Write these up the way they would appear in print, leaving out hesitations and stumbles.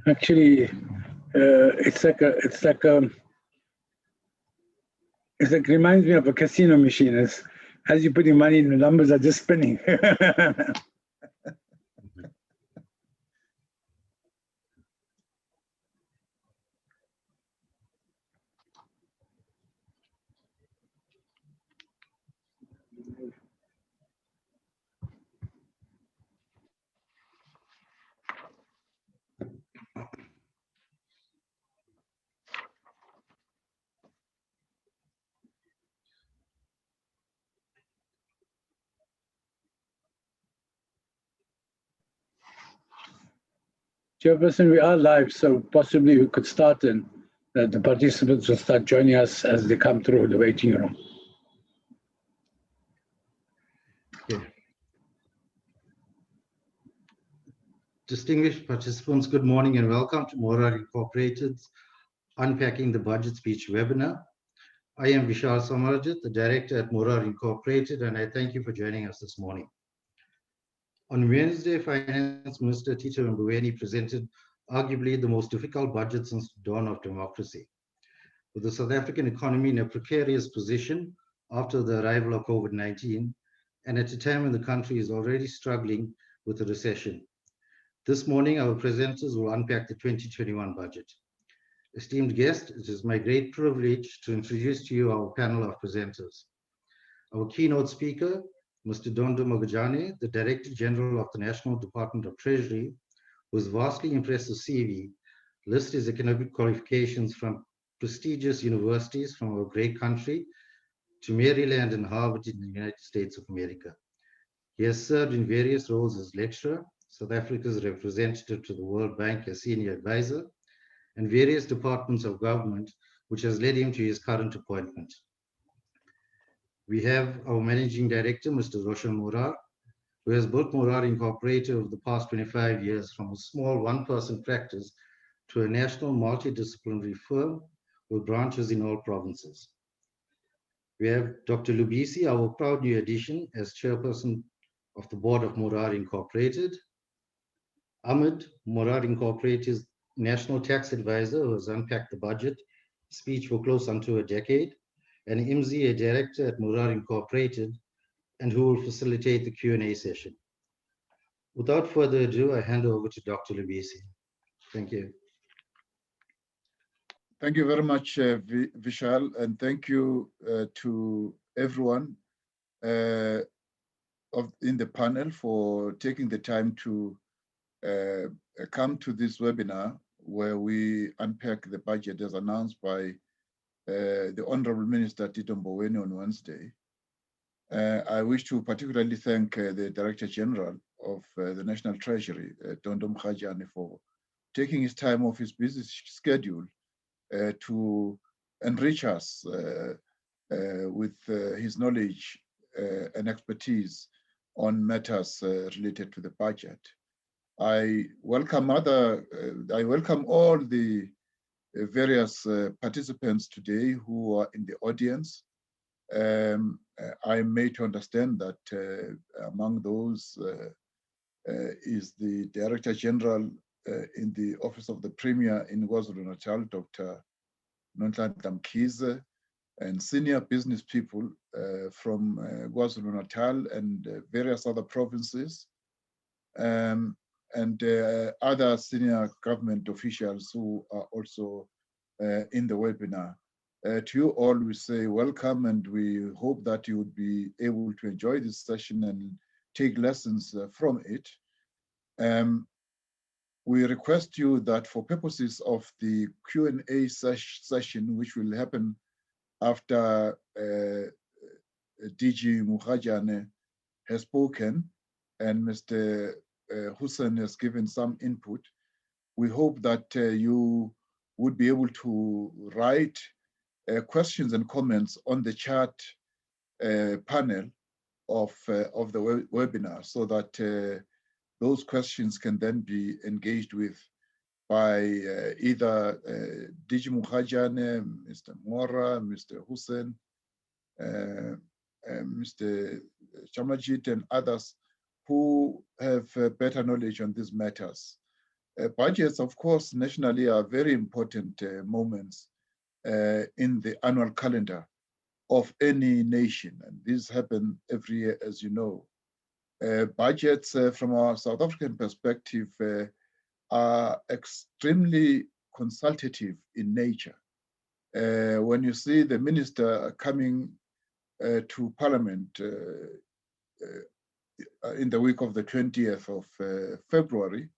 Actually, it's like reminds me of a casino machine. As you put your money in, the numbers are just spinning. Chairperson, we are live, so possibly we could start and the participants will start joining us as they come through the waiting room. Okay. Distinguished participants, good morning and welcome to Morar Incorporated's Unpacking the Budget Speech webinar. I am Vishal Samarajit, the Director at Morar Incorporated, and I thank you for joining us this morning. On Wednesday, Finance Minister Tito Mboweni presented arguably the most difficult budget since the dawn of democracy. With the South African economy in a precarious position after the arrival of COVID-19, and at a time when the country is already struggling with a recession. This morning, our presenters will unpack the 2021 budget. Esteemed guests, it is my great privilege to introduce to you our panel of presenters. Our keynote speaker, Mr. Dondo Mogajane, the Director General of the National Department of Treasury, whose vastly impressive CV lists his economic qualifications from prestigious universities from our great country to Maryland and Harvard in the United States of America. He has served in various roles as lecturer, South Africa's representative to the World Bank as senior advisor, and various departments of government, which has led him to his current appointment. We have our Managing Director, Mr. Roshan Morar, who has built Morar Incorporated over the past 25 years from a small one-person practice to a national multidisciplinary firm with branches in all provinces. We have Dr. Lubisi, our proud new addition as Chairperson of the Board of Morar Incorporated. Ahmed, Morar Incorporated's National Tax Advisor, who has unpacked the budget speech for close onto a decade, and Imzi, a Director at Morar Incorporated, and who will facilitate the Q&A session. Without further ado, I hand over to Dr. Lubisi. Thank you. Thank you very much, Vishal, and thank you to everyone in the panel for taking the time to come to this webinar where we unpack the budget as announced by the Honorable Minister Tito Mboweni on Wednesday. I wish to particularly thank the Director General of the National Treasury, Dondo Mogajane, for taking his time off his busy schedule to enrich us with his knowledge and expertise on matters related to the budget. I welcome all the various participants today who are in the audience. I am made to understand that among those is the Director General in the Office of the Premier in KwaZulu-Natal, Dr. Nonhlanhla Mkhize, and senior business people from KwaZulu-Natal and various other provinces, and other senior government officials who are also in the webinar. To you all, we say welcome, and we hope that you would be able to enjoy this session and take lessons from it. We request you that for purposes of the Q&A session, which will happen after DG Mogajane has spoken and Mr. Hussein has given some input, we hope that you would be able to write questions and comments on the chat panel of the webinar, so that those questions can then be engaged with by either DG Mogajane, Mr. Mora, Mr. Hussein, Mr. Chamajit, and others who have better knowledge on these matters. Budgets, of course, nationally are very important moments in the annual calendar of any nation. And this happens every year, as you know. Budgets from our South African perspective are extremely consultative in nature. When you see the minister coming to Parliament in the week of the 20th of February,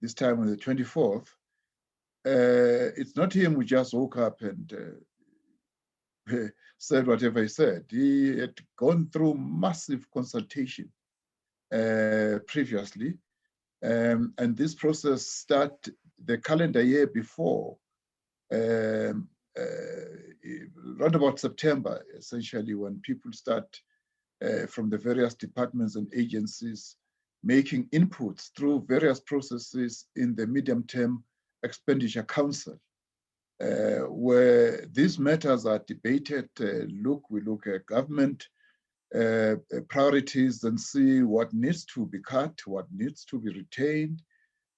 this time on the 24th, it's not him who just woke up and said whatever he said. He had gone through massive consultation previously, and this process started the calendar year before, around about September, essentially, when people start from the various departments and agencies making inputs through various processes in the medium-term expenditure council, where these matters are debated. We look at government priorities and see what needs to be cut, what needs to be retained,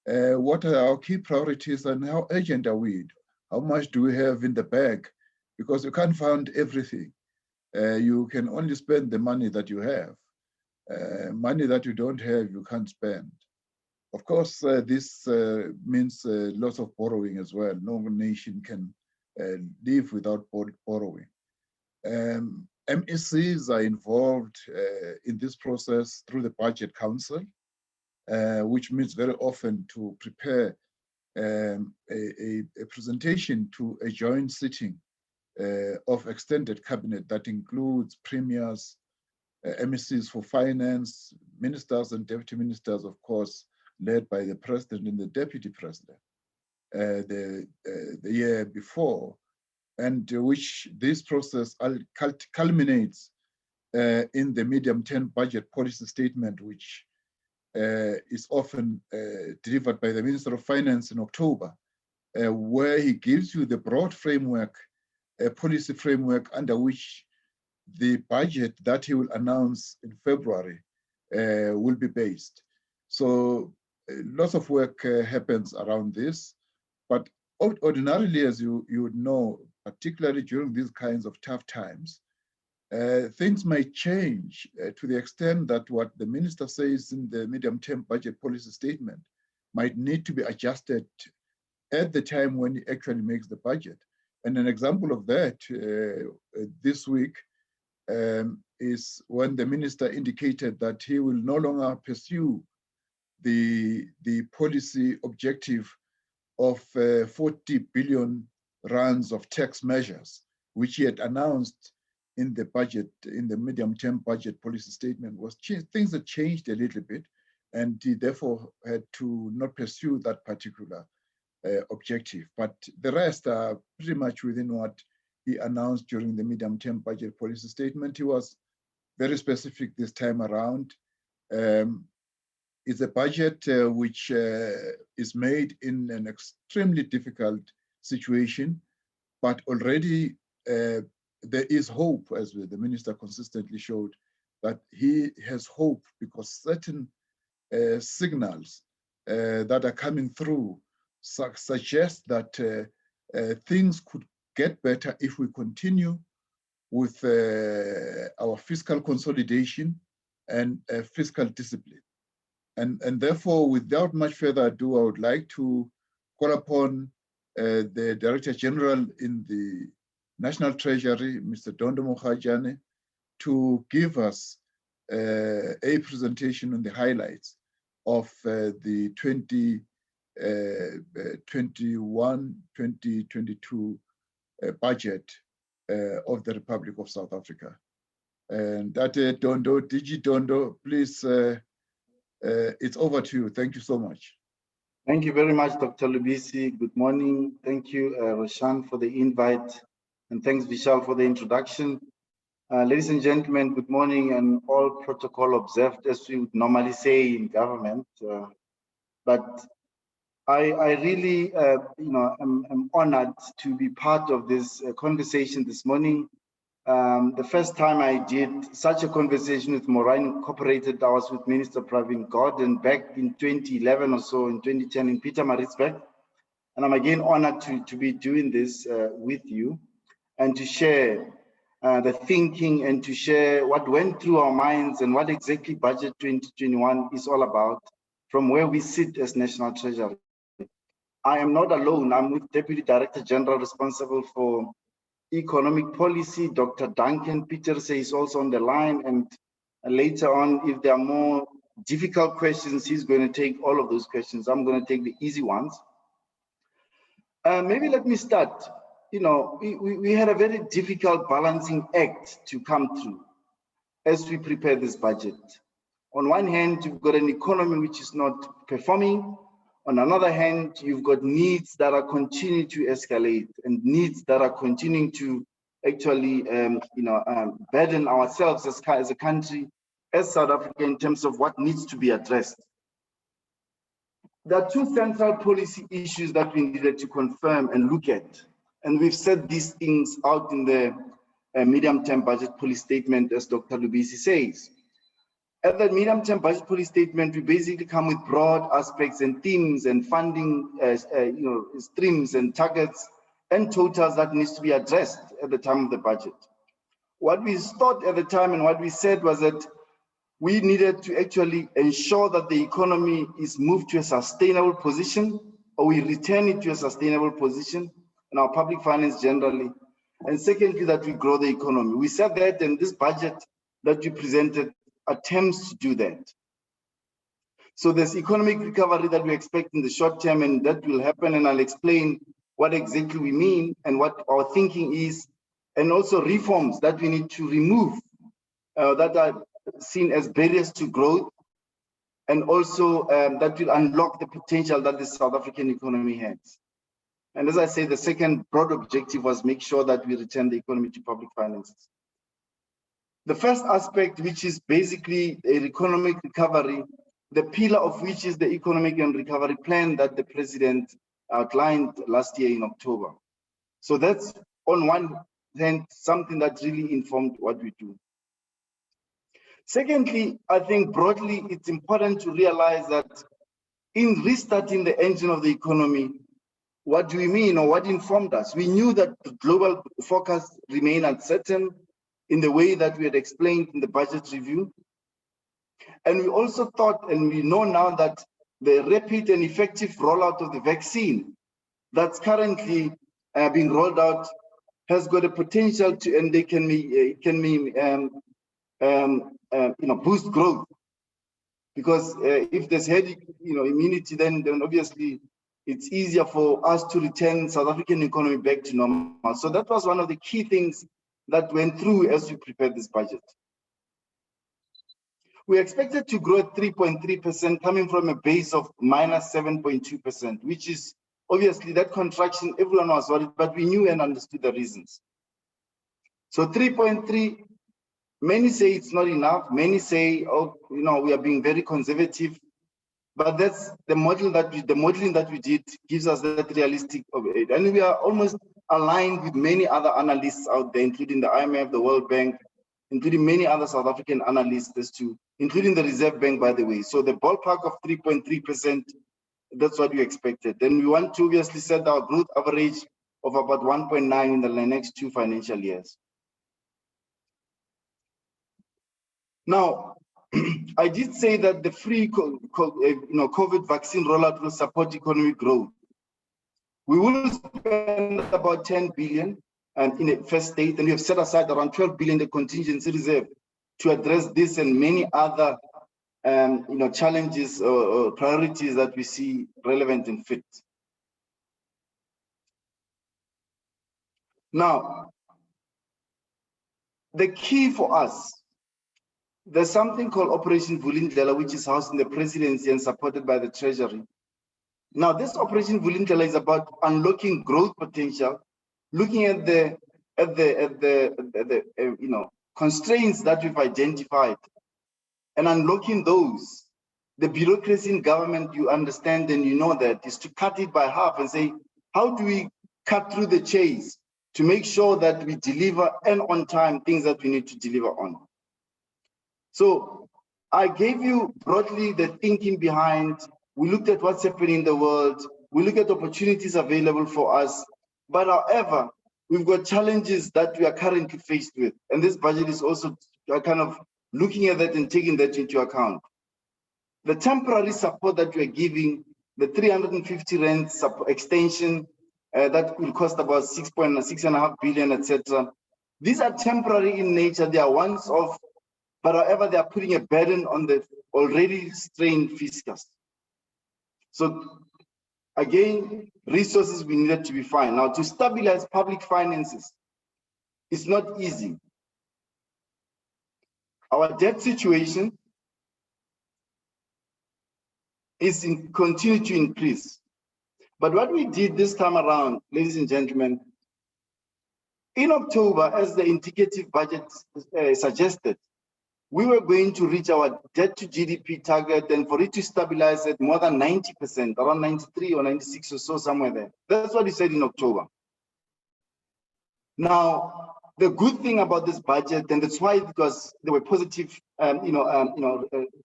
what are our key priorities, and how urgent are we? How much do we have in the bag? Because you can't fund everything. You can only spend the money that you have. Money that you don't have, you can't spend. Of course, this means lots of borrowing as well. No nation can live without borrowing. MECs are involved in this process through the Budget Council, which meets very often to prepare a presentation to a joint sitting of extended cabinet that includes premiers, MECs for finance, ministers and deputy ministers, of course, led by the president and the deputy president the year before, and which this process culminates in the medium-term budget policy statement, which is often delivered by the Minister of Finance in October, where he gives you the broad framework, a policy framework under which the budget that he will announce in February will be based. So lots of work happens around this, but ordinarily, as you would know, particularly during these kinds of tough times, things might change to the extent that what the minister says in the medium-term budget policy statement might need to be adjusted at the time when he actually makes the budget. And an example of that this week is when the minister indicated that he will no longer pursue the policy objective of 40 billion rands of tax measures, which he had announced in the budget, in the medium-term budget policy statement. Things that changed a little bit, and he therefore had to not pursue that particular objective. But the rest are pretty much within what he announced during the medium-term budget policy statement. He was very specific this time around. It's a budget which is made in an extremely difficult situation, but already there is hope, as the minister consistently showed, that he has hope because certain signals that are coming through suggest that things could get better if we continue with our fiscal consolidation and fiscal discipline. And therefore, without much further ado, I would like to call upon the Director General in the National Treasury, Mr. Dondo Mokgajane, to give us a presentation on the highlights of the 2021-2022 budget of the Republic of South Africa. And that Dondo, DG Dondo, please, it's over to you. Thank you so much. Thank you very much, Dr. Lubisi. Good morning. Thank you, Roshan, for the invite. And thanks, Vishal, for the introduction. Ladies and gentlemen, good morning, and all protocol observed, as we would normally say in government. But I really, am honored to be part of this conversation this morning The first time I did such a conversation with Morar Incorporated, I was with Minister Pravin Gordhan back in 2011 or so, in 2010 in Pietermaritzburg. And I'm again honored to be doing this with you and to share the thinking and to share what went through our minds and what exactly Budget 2021 is all about from where we sit as National Treasury. I am not alone. I'm with Deputy Director General responsible for economic policy. Dr. Duncan Peters is also on the line, and later on, if there are more difficult questions, he's going to take all of those questions. I'm going to take the easy ones. Maybe let me start. You know, we had a very difficult balancing act to come through as we prepare this budget. On one hand, you've got an economy which is not performing. On another hand, you've got needs that are continuing to escalate and needs that are continuing to actually, burden ourselves as a country, as South Africa, in terms of what needs to be addressed. There are two central policy issues that we needed to confirm and look at. And we've set these things out in the medium-term budget policy statement, as Dr. Lubisi says. At the medium-term budget policy statement, we basically come with broad aspects and themes and funding, streams and targets and totals that needs to be addressed at the time of the budget. What we thought at the time and what we said was that we needed to actually ensure that the economy is moved to a sustainable position, or we return it to a sustainable position in our public finance generally. And secondly, that we grow the economy. We said that, and this budget that we presented attempts to do that. So there's economic recovery that we expect in the short term, and that will happen, and I'll explain what exactly we mean and what our thinking is, and also reforms that we need to remove that are seen as barriers to growth, and also that will unlock the potential that the South African economy has. And as I say, the second broad objective was make sure that we return the economy to public finances. The first aspect, which is basically an economic recovery, the pillar of which is the economic and recovery plan that the president outlined last year in October. So that's on one hand, something that really informed what we do. Secondly, I think broadly, it's important to realize that in restarting the engine of the economy, what do we mean, or what informed us? We knew that the global forecast remained uncertain in the way that we had explained in the budget review. And we also thought, and we know now, that the rapid and effective rollout of the vaccine that's currently being rolled out has got a potential to, and they can boost growth. Because if there's herd immunity, then obviously it's easier for us to return South African economy back to normal. So that was one of the key things that went through as we prepared this budget. We expected to grow at 3.3%, coming from a base of minus 7.2%, which is obviously that contraction, everyone was worried, but we knew and understood the reasons. So 3.3, many say it's not enough. Many say, oh, we are being very conservative. But that's the modeling that we did gives us that realistic of it. And we are almost aligned with many other analysts out there, including the IMF, the World Bank, including many other South African analysts, including the Reserve Bank, by the way. So the ballpark of 3.3%, that's what we expected. Then we want to obviously set our growth average of about 1.9 in the next 2 financial years. Now, I did say that the free COVID vaccine rollout will support economic growth. We will spend about 10 billion in the first state, and we have set aside around 12 billion in the contingency reserve to address this and many other challenges or priorities that we see relevant and fit. Now, the key for us, there's something called Operation Bulindella, which is housed in the presidency and supported by the Treasury. Now, this Operation Bulindella is about unlocking growth potential, looking at the constraints that we've identified, and unlocking those. The bureaucracy in government, you understand and you know that, is to cut it by half and say, how do we cut through the chase to make sure that we deliver and on time things that we need to deliver on. So I gave you broadly the thinking behind. We looked at what's happening in the world. We look at opportunities available for us. But however, we've got challenges that we are currently faced with. And this budget is also kind of looking at that and taking that into account. The temporary support that we're giving, the 350 rand extension, that will cost about 6.5 billion, etc. These are temporary in nature. They are once off, but however, they are putting a burden on the already strained fiscus. So again, resources we needed to be found. Now, to stabilize public finances, it's not easy. Our debt situation is continue to increase. But what we did this time around, ladies and gentlemen, in October, as the indicative budget suggested, we were going to reach our debt to GDP target, and for it to stabilize at more than 90%, around 93 or 96 or so, somewhere there. That's what we said in October. Now, the good thing about this budget, and that's why, because there were positive,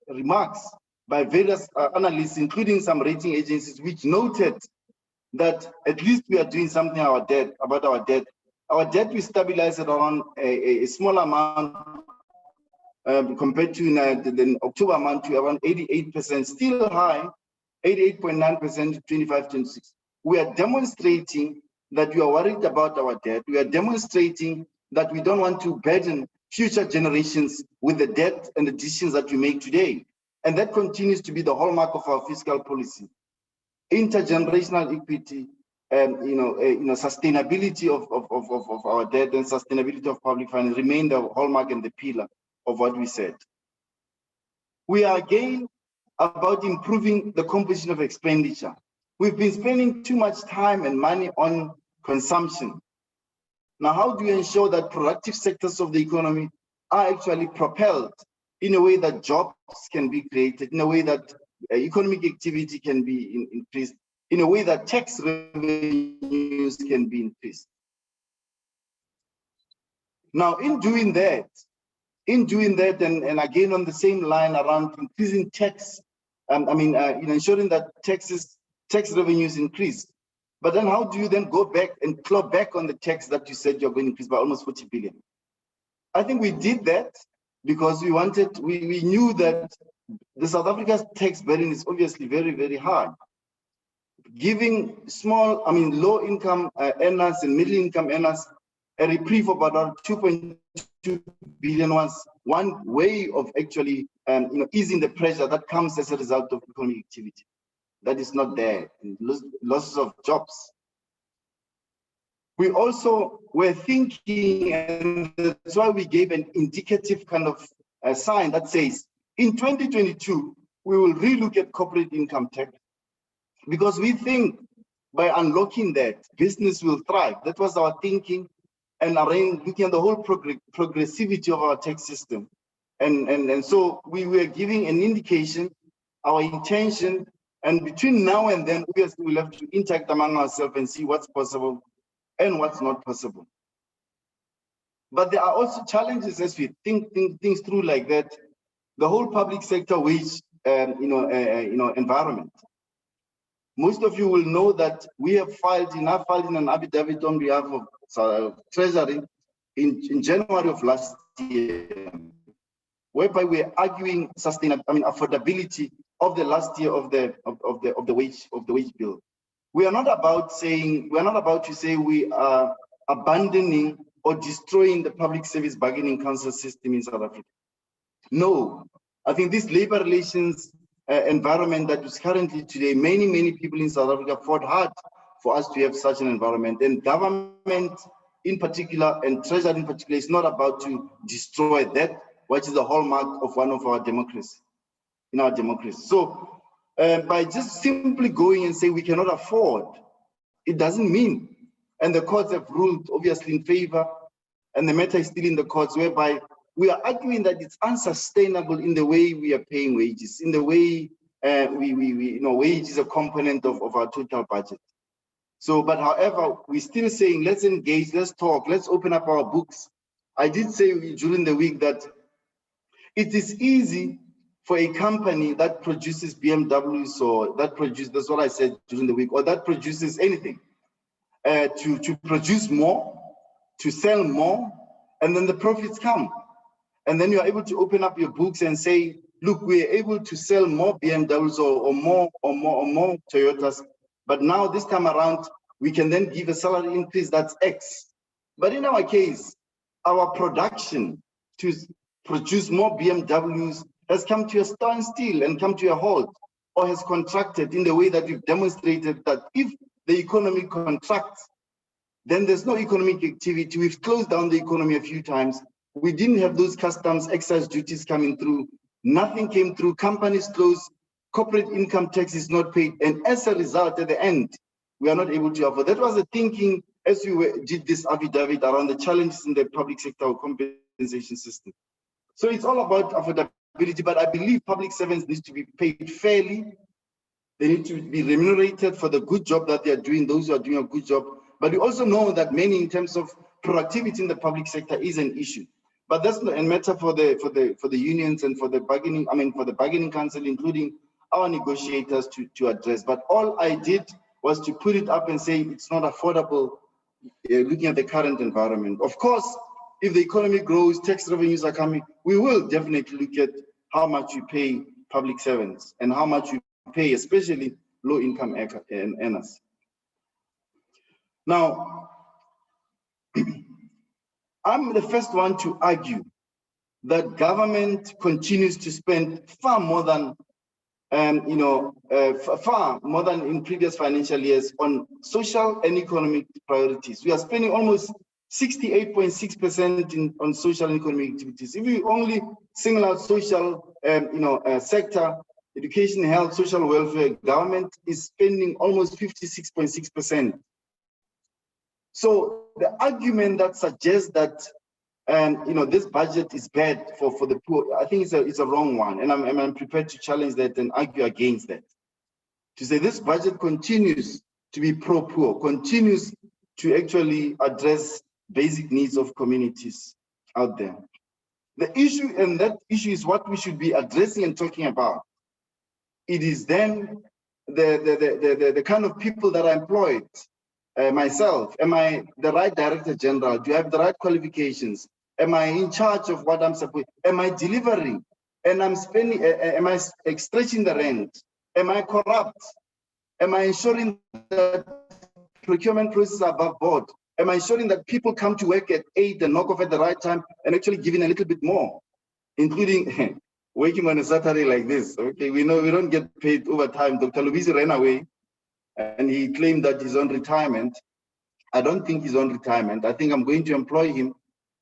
remarks by various analysts, including some rating agencies, which noted that at least we are doing something about our debt. Our debt will stabilize at around a small amount compared to the October amount to around 88%, still high, 88.9% 25-26. We are demonstrating that we are worried about our debt. We are demonstrating that we don't want to burden future generations with the debt and the decisions that we make today. And that continues to be the hallmark of our fiscal policy. Intergenerational equity, sustainability of our debt and sustainability of public finance remain the hallmark and the pillar of what we said. We are again about improving the composition of expenditure. We've been spending too much time and money on consumption. Now, how do you ensure that productive sectors of the economy are actually propelled in a way that jobs can be created, in a way that economic activity can be increased, in a way that tax revenues can be increased? Now, in doing that, and again on the same line around increasing tax, ensuring that tax revenues increase. But then how do you then go back and claw back on the tax that you said you're going to increase by almost 40 billion? I think we did that because we knew that the South Africa's tax burden is obviously very, very high. Giving low income earners and middle income earners a reprieve of about 2.2 billion was one way of actually easing the pressure that comes as a result of economic activity. That is not there, losses of jobs. We also were thinking, and that's why we gave an indicative kind of sign that says, in 2022, we will relook at corporate income tax, because we think by unlocking that, business will thrive. That was our thinking, and looking at the whole progressivity of our tax system. And so we were giving an indication, our intention, and between now and then, we will have to interact among ourselves and see what's possible and what's not possible. But there are also challenges as we think things through like that. The whole public sector wage, environment. Most of you will know that we have filed in an affidavit on behalf of Treasury in January of last year, whereby we're arguing affordability of the last year of the wage bill. We are not about to say we are abandoning or destroying the public service bargaining council system in South Africa. No, I think this labor relations environment that is currently today, many people in South Africa fought hard for us to have such an environment, and government in particular and Treasury in particular is not about to destroy that, which is the hallmark of one of our democracy, in our democracy. So by just simply going and say we cannot afford, it doesn't mean, and the courts have ruled obviously in favor, and the matter is still in the courts, whereby we are arguing that it's unsustainable in the way we are paying wages, in the way wage is a component of our total budget. So, but however, we're still saying, let's engage, let's talk, let's open up our books. I did say during the week that it is easy for a company that produces BMWs or that produces, that's what I said during the week, or that produces anything, to produce more, to sell more, and then the profits come. And then you're able to open up your books and say, look, we're able to sell more BMWs or more Toyotas. But now this time around, we can then give a salary increase that's X. But in our case, our production to produce more BMWs has come to a standstill and come to a halt, or has contracted in the way that we've demonstrated that if the economy contracts, then there's no economic activity. We've closed down the economy a few times. We didn't have those customs excise duties coming through. Nothing came through. Companies closed. Corporate income tax is not paid. And as a result, at the end, we are not able to afford. That was the thinking as we did this affidavit around the challenges in the public sector compensation system. So it's all about affordability, but I believe public servants need to be paid fairly. They need to be remunerated for the good job that they are doing, those who are doing a good job. But we also know that many, in terms of productivity in the public sector, is an issue. But that's not a matter for the unions and for the bargaining, for the bargaining council, including our negotiators to address. But all I did was to put it up and say it's not affordable, looking at the current environment. Of course, if the economy grows, tax revenues are coming, we will definitely look at how much we pay public servants and how much we pay, especially low-income earners. Now, I'm the first one to argue that government continues to spend far more than, far more than in previous financial years on social and economic priorities. We are spending almost 68.6% on social and economic activities. If we only single out social, sector, education, health, social welfare, government is spending almost 56.6%. So the argument that suggests that this budget is bad for the poor, I think it's a wrong one, and I'm prepared to challenge that and argue against that. To say this budget continues to be pro-poor, continues to actually address basic needs of communities out there. The issue, and that issue is what we should be addressing and talking about. It is then the kind of people that are employed. Myself, am I the right director general? Do I have the right qualifications? Am I in charge of what I'm supposed? Am I delivering? And I'm spending, am I stretching the rent? Am I corrupt? Am I ensuring that procurement processes are above board? Am I ensuring that people come to work at 8 and knock off at the right time and actually giving a little bit more, including working on a Saturday like this? Okay, we know we don't get paid overtime. Dr. Lubisi ran away and he claimed that he's on retirement. I don't think he's on retirement. I think I'm going to employ him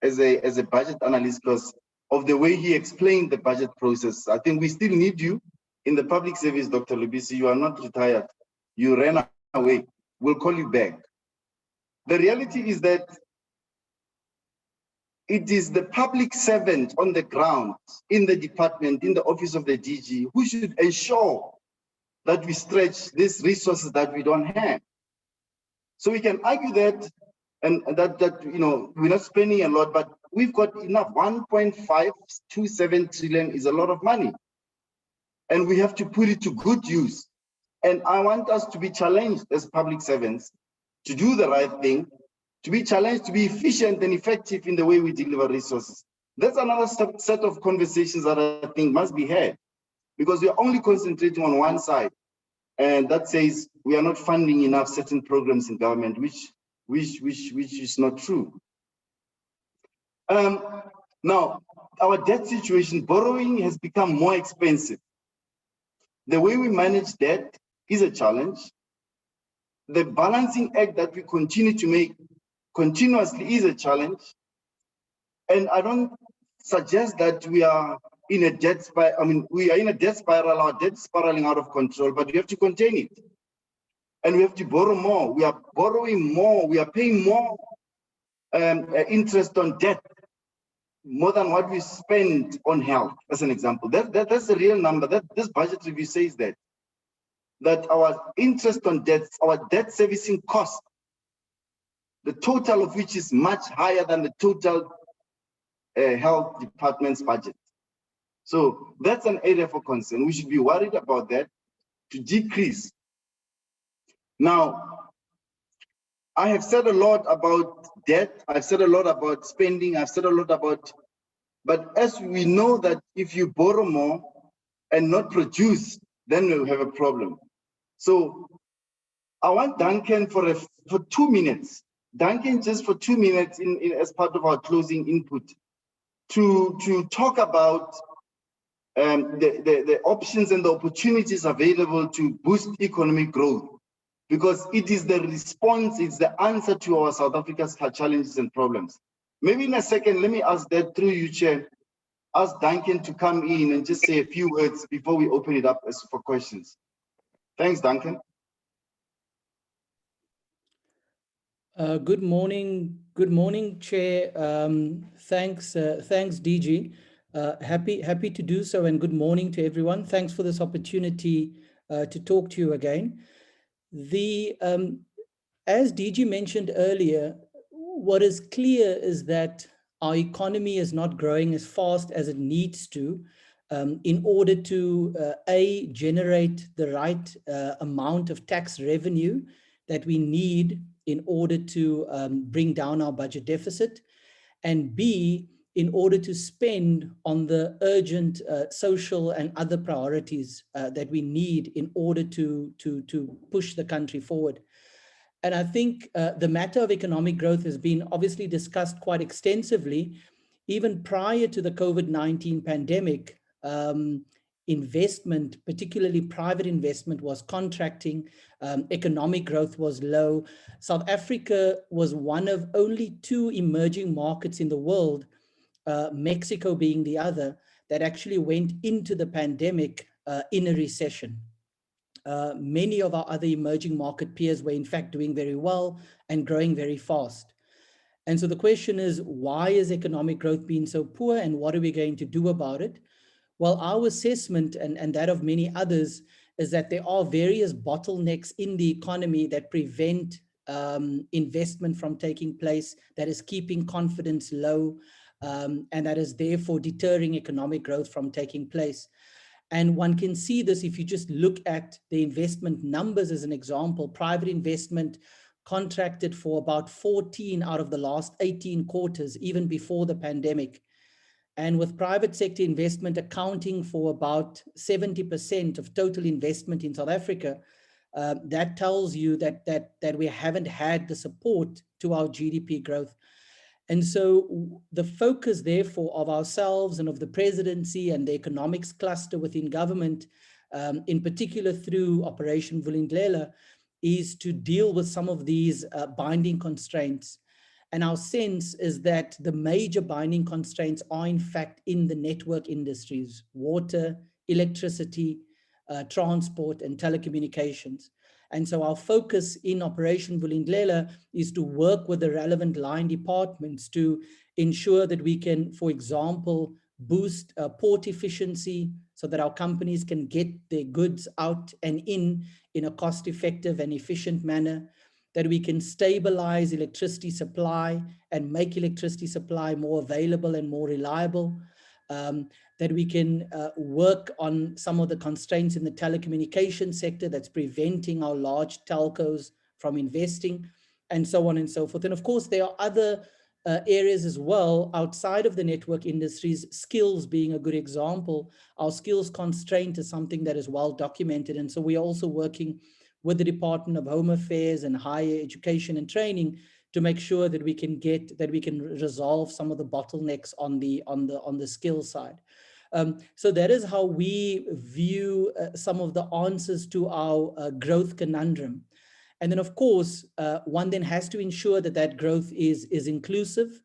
as a budget analyst because of the way he explained the budget process. I think we still need you in the public service, Dr. Lubisi. You are not retired. You ran away. We'll call you back. The reality is that it is the public servant on the ground, in the department, in the office of the DG, who should ensure that we stretch these resources that we don't have. So we can argue that, and that we're not spending a lot, but we've got enough. 1.527 trillion is a lot of money, and we have to put it to good use. And I want us to be challenged as public servants to do the right thing, to be challenged to be efficient and effective in the way we deliver resources. That's another set of conversations that I think must be had, because we are only concentrating on one side, and that says we are not funding enough certain programs in government, which is not true. Now, our debt situation, borrowing has become more expensive. The way we manage debt is a challenge. The balancing act that we continue to make continuously is a challenge. And I don't suggest that we are in a debt spiral. We are in a debt spiral, our debt spiraling out of control, but we have to contain it. And we have to borrow more. We are borrowing more. We are paying more interest on debt, more than what we spend on health, as an example. That's the real number. This budget review says that. that our interest on debts, our debt servicing cost, the total of which is much higher than the total health department's budget. So that's an area for concern. We should be worried about that to decrease. Now, I have said a lot about debt. I've said a lot about spending. I've said a lot about, but as we know that if you borrow more and not produce, then we'll have a problem. So I want Duncan for 2 minutes. Duncan, just for 2 minutes as part of our closing input to talk about the options and the opportunities available to boost economic growth, because it is the response, it's the answer to our South Africa's challenges and problems. Maybe in a second, let me ask that through you, Chair, ask Duncan to come in and just say a few words before we open it up for questions. Thanks, Duncan. Good morning, Chair. Thanks, DG. Happy to do so, and good morning to everyone. Thanks for this opportunity to talk to you again. As DG mentioned earlier, what is clear is that our economy is not growing as fast as it needs to in order to generate the right amount of tax revenue that we need in order to bring down our budget deficit, and B, in order to spend on the urgent social and other priorities that we need in order to push the country forward. And I think the matter of economic growth has been obviously discussed quite extensively. Even prior to the COVID-19 pandemic, investment, particularly private investment, was contracting. Economic growth was low. South Africa was one of only 2 emerging markets in the world, Mexico being the other, that actually went into the pandemic in a recession. Many of our other emerging market peers were in fact doing very well and growing very fast. And so the question is, why is economic growth being so poor, and what are we going to do about it? Well, our assessment, and that of many others, is that there are various bottlenecks in the economy that prevent investment from taking place, that is keeping confidence low, and that is therefore deterring economic growth from taking place. And one can see this if you just look at the investment numbers as an example. Private investment contracted for about 14 out of the last 18 quarters, even before the pandemic. And with private sector investment accounting for about 70% of total investment in South Africa, that tells you that we haven't had the support to our GDP growth. And so the focus, therefore, of ourselves and of the presidency and the economics cluster within government, in particular through Operation Vulindlela, is to deal with some of these binding constraints. And our sense is that the major binding constraints are, in fact, in the network industries: water, electricity, transport, and telecommunications. And so our focus in Operation Vulindlela is to work with the relevant line departments to ensure that we can, for example, boost port efficiency so that our companies can get their goods out and in a cost-effective and efficient manner, that we can stabilize electricity supply and make electricity supply more available and more reliable, that we can work on some of the constraints in the telecommunication sector that's preventing our large telcos from investing, and so on and so forth. And of course, there are other areas as well outside of the network industries, skills being a good example. Our skills constraint is something that is well documented. And so we are also working with the Department of Home Affairs and Higher Education and Training to make sure that we can resolve some of the bottlenecks on the skill side. So that is how we view some of the answers to our growth conundrum. And then, of course, one then has to ensure that that growth is inclusive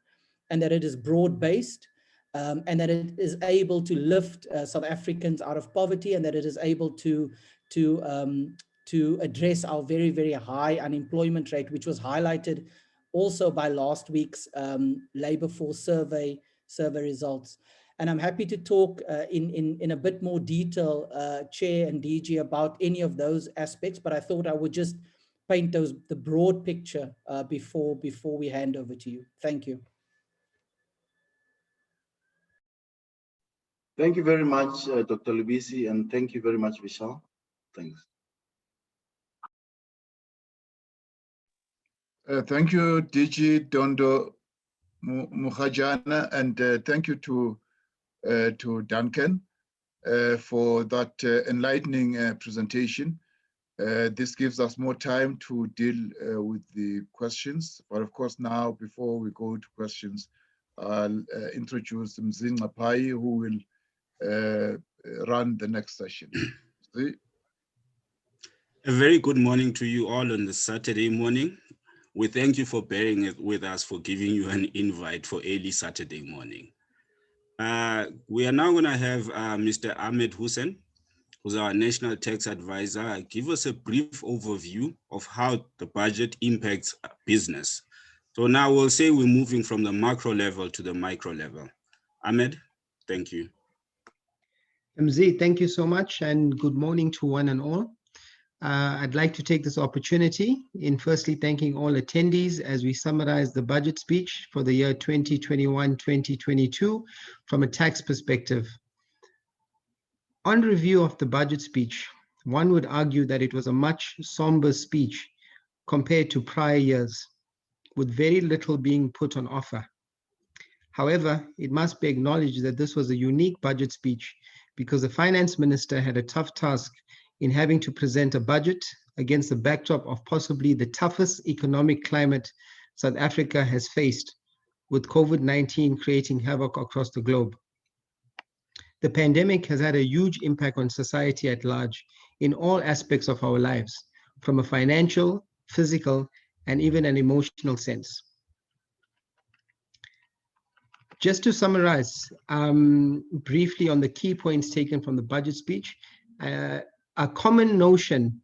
and that it is broad-based, and that it is able to lift South Africans out of poverty, and that it is able to address our very, very high unemployment rate, which was highlighted also by last week's labor force survey results. And I'm happy to talk in a bit more detail, Chair and DG, about any of those aspects, but I thought I would just paint the broad picture before we hand over to you. Thank you. Thank you very much, Dr. Lubisi, and thank you very much, Vishal. Thanks. Thank you, DG Dondo Mukhajana, and thank you to Duncan for that enlightening presentation. This gives us more time to deal with the questions. But of course, now, before we go to questions, I'll introduce Mzinga Pai, who will run the next session. See? A very good morning to you all on this Saturday morning. We thank you for bearing with us, for giving you an invite for early Saturday morning. We are now going to have Mr. Ahmed Hussein, who's our National Tax Advisor, give us a brief overview of how the budget impacts business. So now we'll say we're moving from the macro level to the micro level. Ahmed, thank you. MZ, thank you so much, and good morning to one and all. I'd like to take this opportunity in firstly thanking all attendees as we summarize the budget speech for the year 2021-2022 from a tax perspective. On review of the budget speech, one would argue that it was a much somber speech compared to prior years, with very little being put on offer. However, it must be acknowledged that this was a unique budget speech because the finance minister had a tough task in having to present a budget against the backdrop of possibly the toughest economic climate South Africa has faced, with COVID-19 creating havoc across the globe. The pandemic has had a huge impact on society at large in all aspects of our lives, from a financial, physical, and even an emotional sense. Just to summarize briefly on the key points taken from the budget speech, a common notion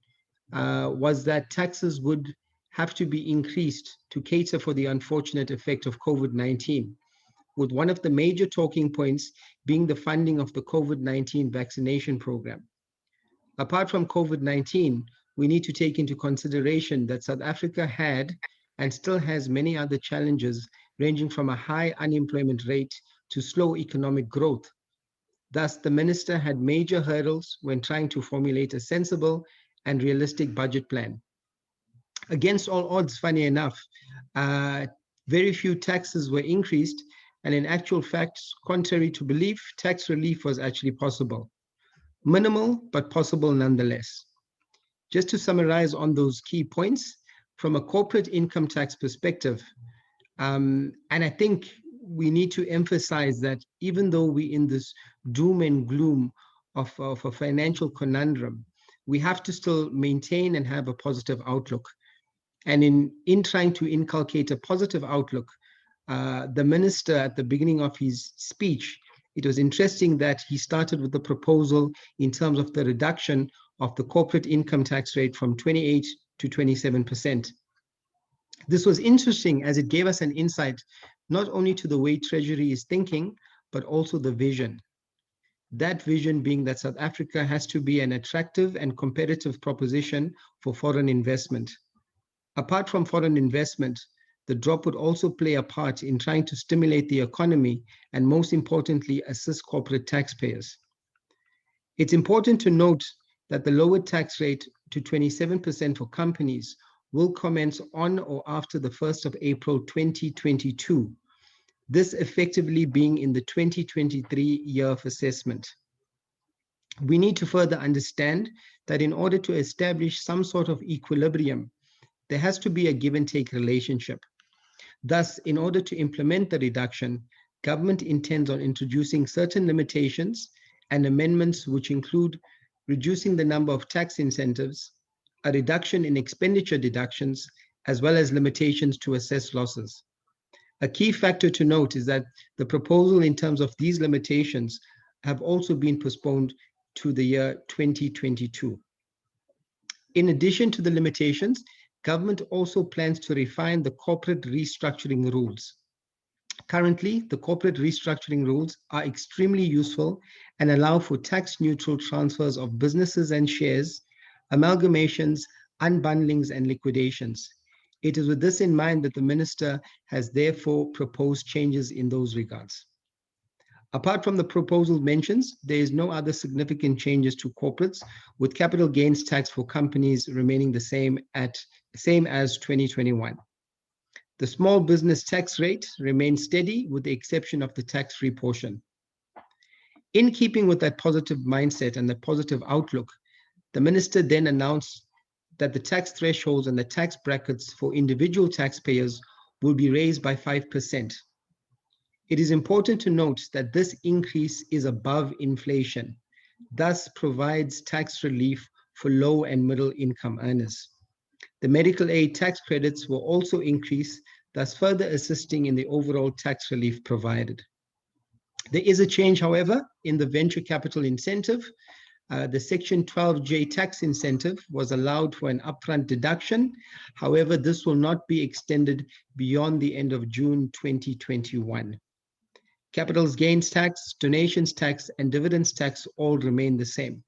was that taxes would have to be increased to cater for the unfortunate effect of COVID-19, with one of the major talking points being the funding of the COVID-19 vaccination program. Apart from COVID-19, we need to take into consideration that South Africa had and still has many other challenges, ranging from a high unemployment rate to slow economic growth. Thus, the minister had major hurdles when trying to formulate a sensible and realistic budget plan. Against all odds, funny enough, very few taxes were increased, and in actual fact, contrary to belief, tax relief was actually possible. Minimal, but possible nonetheless. Just to summarize on those key points, from a corporate income tax perspective, and I think we need to emphasize that even though we're in this doom and gloom of a financial conundrum, we have to still maintain and have a positive outlook. And in trying to inculcate a positive outlook, the minister at the beginning of his speech, it was interesting that he started with the proposal in terms of the reduction of the corporate income tax rate from 28 to 27%. This was interesting as it gave us an insight not only to the way Treasury is thinking, but also the vision. That vision being that South Africa has to be an attractive and competitive proposition for foreign investment. Apart from foreign investment, the drop would also play a part in trying to stimulate the economy and, most importantly, assist corporate taxpayers. It's important to note that the lower tax rate to 27% for companies will commence on or after the 1st of April 2022, this effectively being in the 2023 year of assessment. We need to further understand that in order to establish some sort of equilibrium, there has to be a give and take relationship. Thus, in order to implement the reduction, government intends on introducing certain limitations and amendments which include reducing the number of tax incentives, a reduction in expenditure deductions, as well as limitations to assess losses. A key factor to note is that the proposal in terms of these limitations have also been postponed to the year 2022. In addition to the limitations, government also plans to refine the corporate restructuring rules. Currently, the corporate restructuring rules are extremely useful and allow for tax-neutral transfers of businesses and shares, amalgamations, unbundlings, and liquidations. It is with this in mind that the Minister has therefore proposed changes in those regards. Apart from the proposal mentions, there is no other significant changes to corporates, with capital gains tax for companies remaining the same as 2021. The small business tax rate remains steady with the exception of the tax-free portion. In keeping with that positive mindset and the positive outlook, the Minister then announced that the tax thresholds and the tax brackets for individual taxpayers will be raised by 5%. It is important to note that this increase is above inflation, thus provides tax relief for low and middle income earners. The medical aid tax credits will also increase, thus further assisting in the overall tax relief provided. There is a change, however, in the venture capital incentive. The Section 12J tax incentive was allowed for an upfront deduction. However, this will not be extended beyond the end of June 2021. Capital gains tax, donations tax, and dividends tax all remain the same.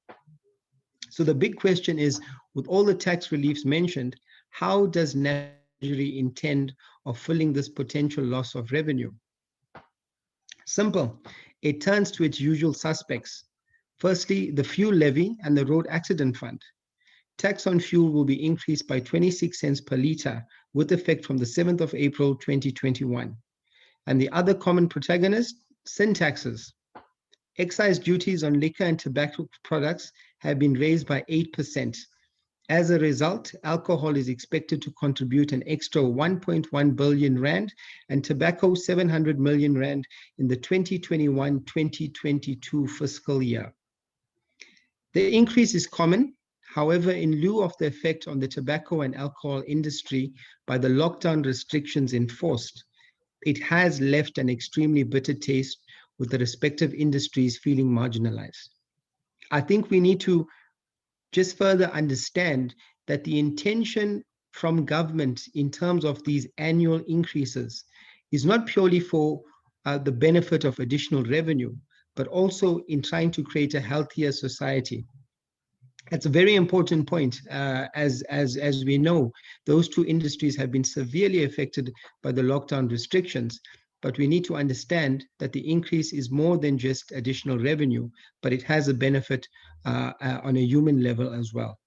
So the big question is, with all the tax reliefs mentioned, how does National Treasury intend of filling this potential loss of revenue? Simple. It turns to its usual suspects. Firstly, the fuel levy and the road accident fund. Tax on fuel will be increased by 26 cents per litre with effect from the 7th of April 2021. And the other common protagonist, sin taxes. Excise duties on liquor and tobacco products have been raised by 8%. As a result, alcohol is expected to contribute an extra 1.1 billion rand and tobacco 700 million rand in the 2021-2022 fiscal year. The increase is common. However, in lieu of the effect on the tobacco and alcohol industry by the lockdown restrictions enforced, it has left an extremely bitter taste with the respective industries feeling marginalized. I think we need to just further understand that the intention from government in terms of these annual increases is not purely for the benefit of additional revenue, but also in trying to create a healthier society. That's a very important point. As we know, those two industries have been severely affected by the lockdown restrictions, but we need to understand that the increase is more than just additional revenue, but it has a benefit on a human level as well.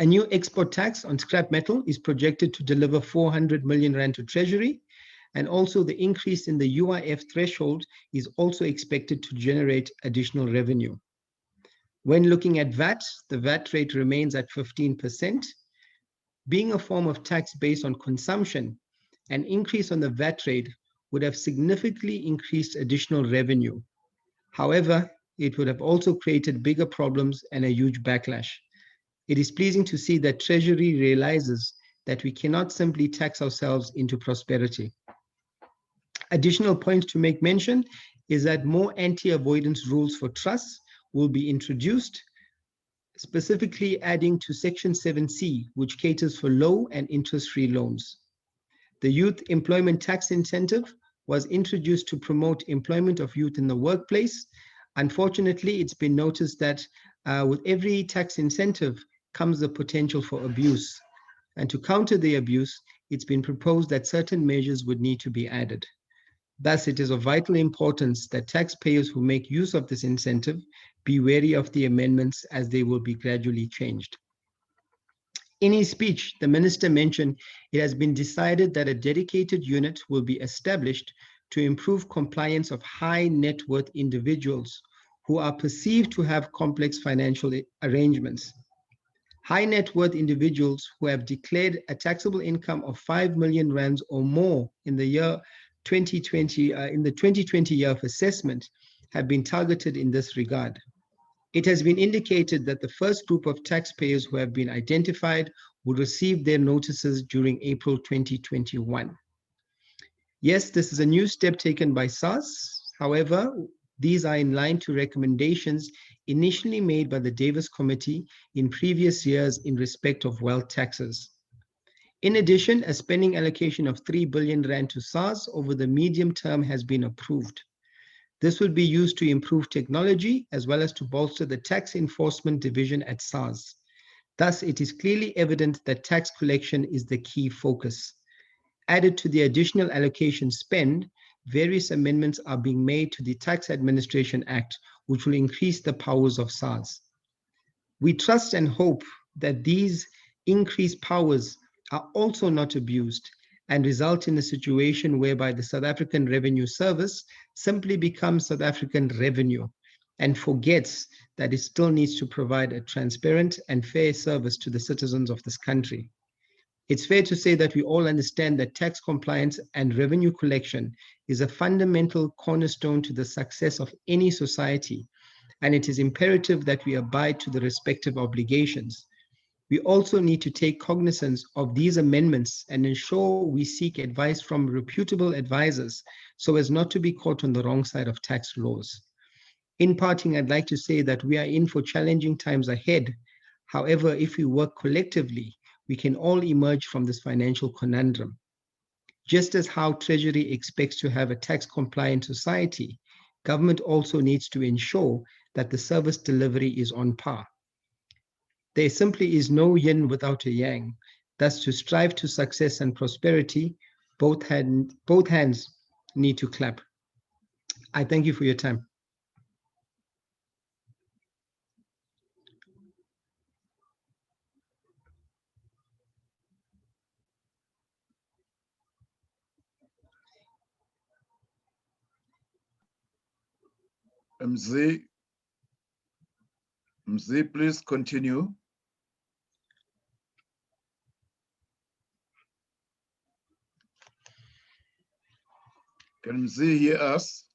A new export tax on scrap metal is projected to deliver 400 million rand to Treasury, and also the increase in the UIF threshold is also expected to generate additional revenue. When looking at VAT, the VAT rate remains at 15%. Being a form of tax based on consumption, an increase on the VAT rate would have significantly increased additional revenue. However, it would have also created bigger problems and a huge backlash. It is pleasing to see that Treasury realizes that we cannot simply tax ourselves into prosperity. Additional point to make mention is that more anti-avoidance rules for trusts will be introduced, specifically adding to Section 7C, which caters for low and interest-free loans. The Youth Employment Tax Incentive was introduced to promote employment of youth in the workplace. Unfortunately, it's been noticed that with every tax incentive comes the potential for abuse. And to counter the abuse, it's been proposed that certain measures would need to be added. Thus, it is of vital importance that taxpayers who make use of this incentive be wary of the amendments as they will be gradually changed. In his speech, the minister mentioned it has been decided that a dedicated unit will be established to improve compliance of high net worth individuals who are perceived to have complex financial arrangements. High net worth individuals who have declared a taxable income of 5 million rands or more in the year 2020, in the 2020 year of assessment, have been targeted in this regard. It has been indicated that the first group of taxpayers who have been identified will receive their notices during April 2021. Yes, this is a new step taken by SARS. However, these are in line to recommendations initially made by the Davis Committee in previous years in respect of wealth taxes. In addition, a spending allocation of 3 billion rand to SARS over the medium term has been approved. This will be used to improve technology as well as to bolster the tax enforcement division at SARS. Thus, it is clearly evident that tax collection is the key focus. Added to the additional allocation spend, various amendments are being made to the Tax Administration Act, which will increase the powers of SARS. We trust and hope that these increased powers are also not abused and result in a situation whereby the South African Revenue Service simply becomes South African revenue and forgets that it still needs to provide a transparent and fair service to the citizens of this country. It's fair to say that we all understand that tax compliance and revenue collection is a fundamental cornerstone to the success of any society, and it is imperative that we abide to the respective obligations. We also need to take cognizance of these amendments and ensure we seek advice from reputable advisors so as not to be caught on the wrong side of tax laws. In parting, I'd like to say that we are in for challenging times ahead. However, if we work collectively, we can all emerge from this financial conundrum. Just as how Treasury expects to have a tax-compliant society, government also needs to ensure that the service delivery is on par. There simply is no yin without a yang. Thus, to strive to success and prosperity, both hands need to clap. I thank you for your time. Mzee, please continue. Can Mzee hear us?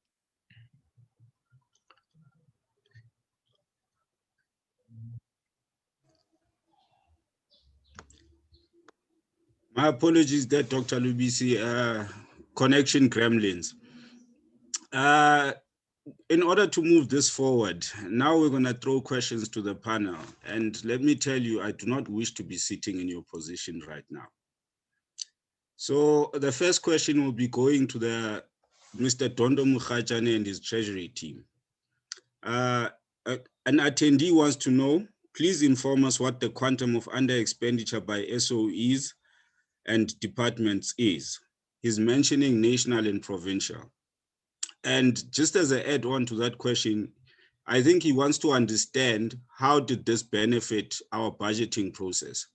My apologies there, Dr. Lubisi, connection gremlins. In order to move this forward, now we're going to throw questions to the panel. And let me tell you, I do not wish to be sitting in your position right now. So the first question will be going to Mr. Dondo Mukhajane and his Treasury team. An attendee wants to know, please inform us what the quantum of under expenditure by SOEs and departments is. He's mentioning national and provincial. And just as an add-on to that question, I think he wants to understand how did this benefit our budgeting process?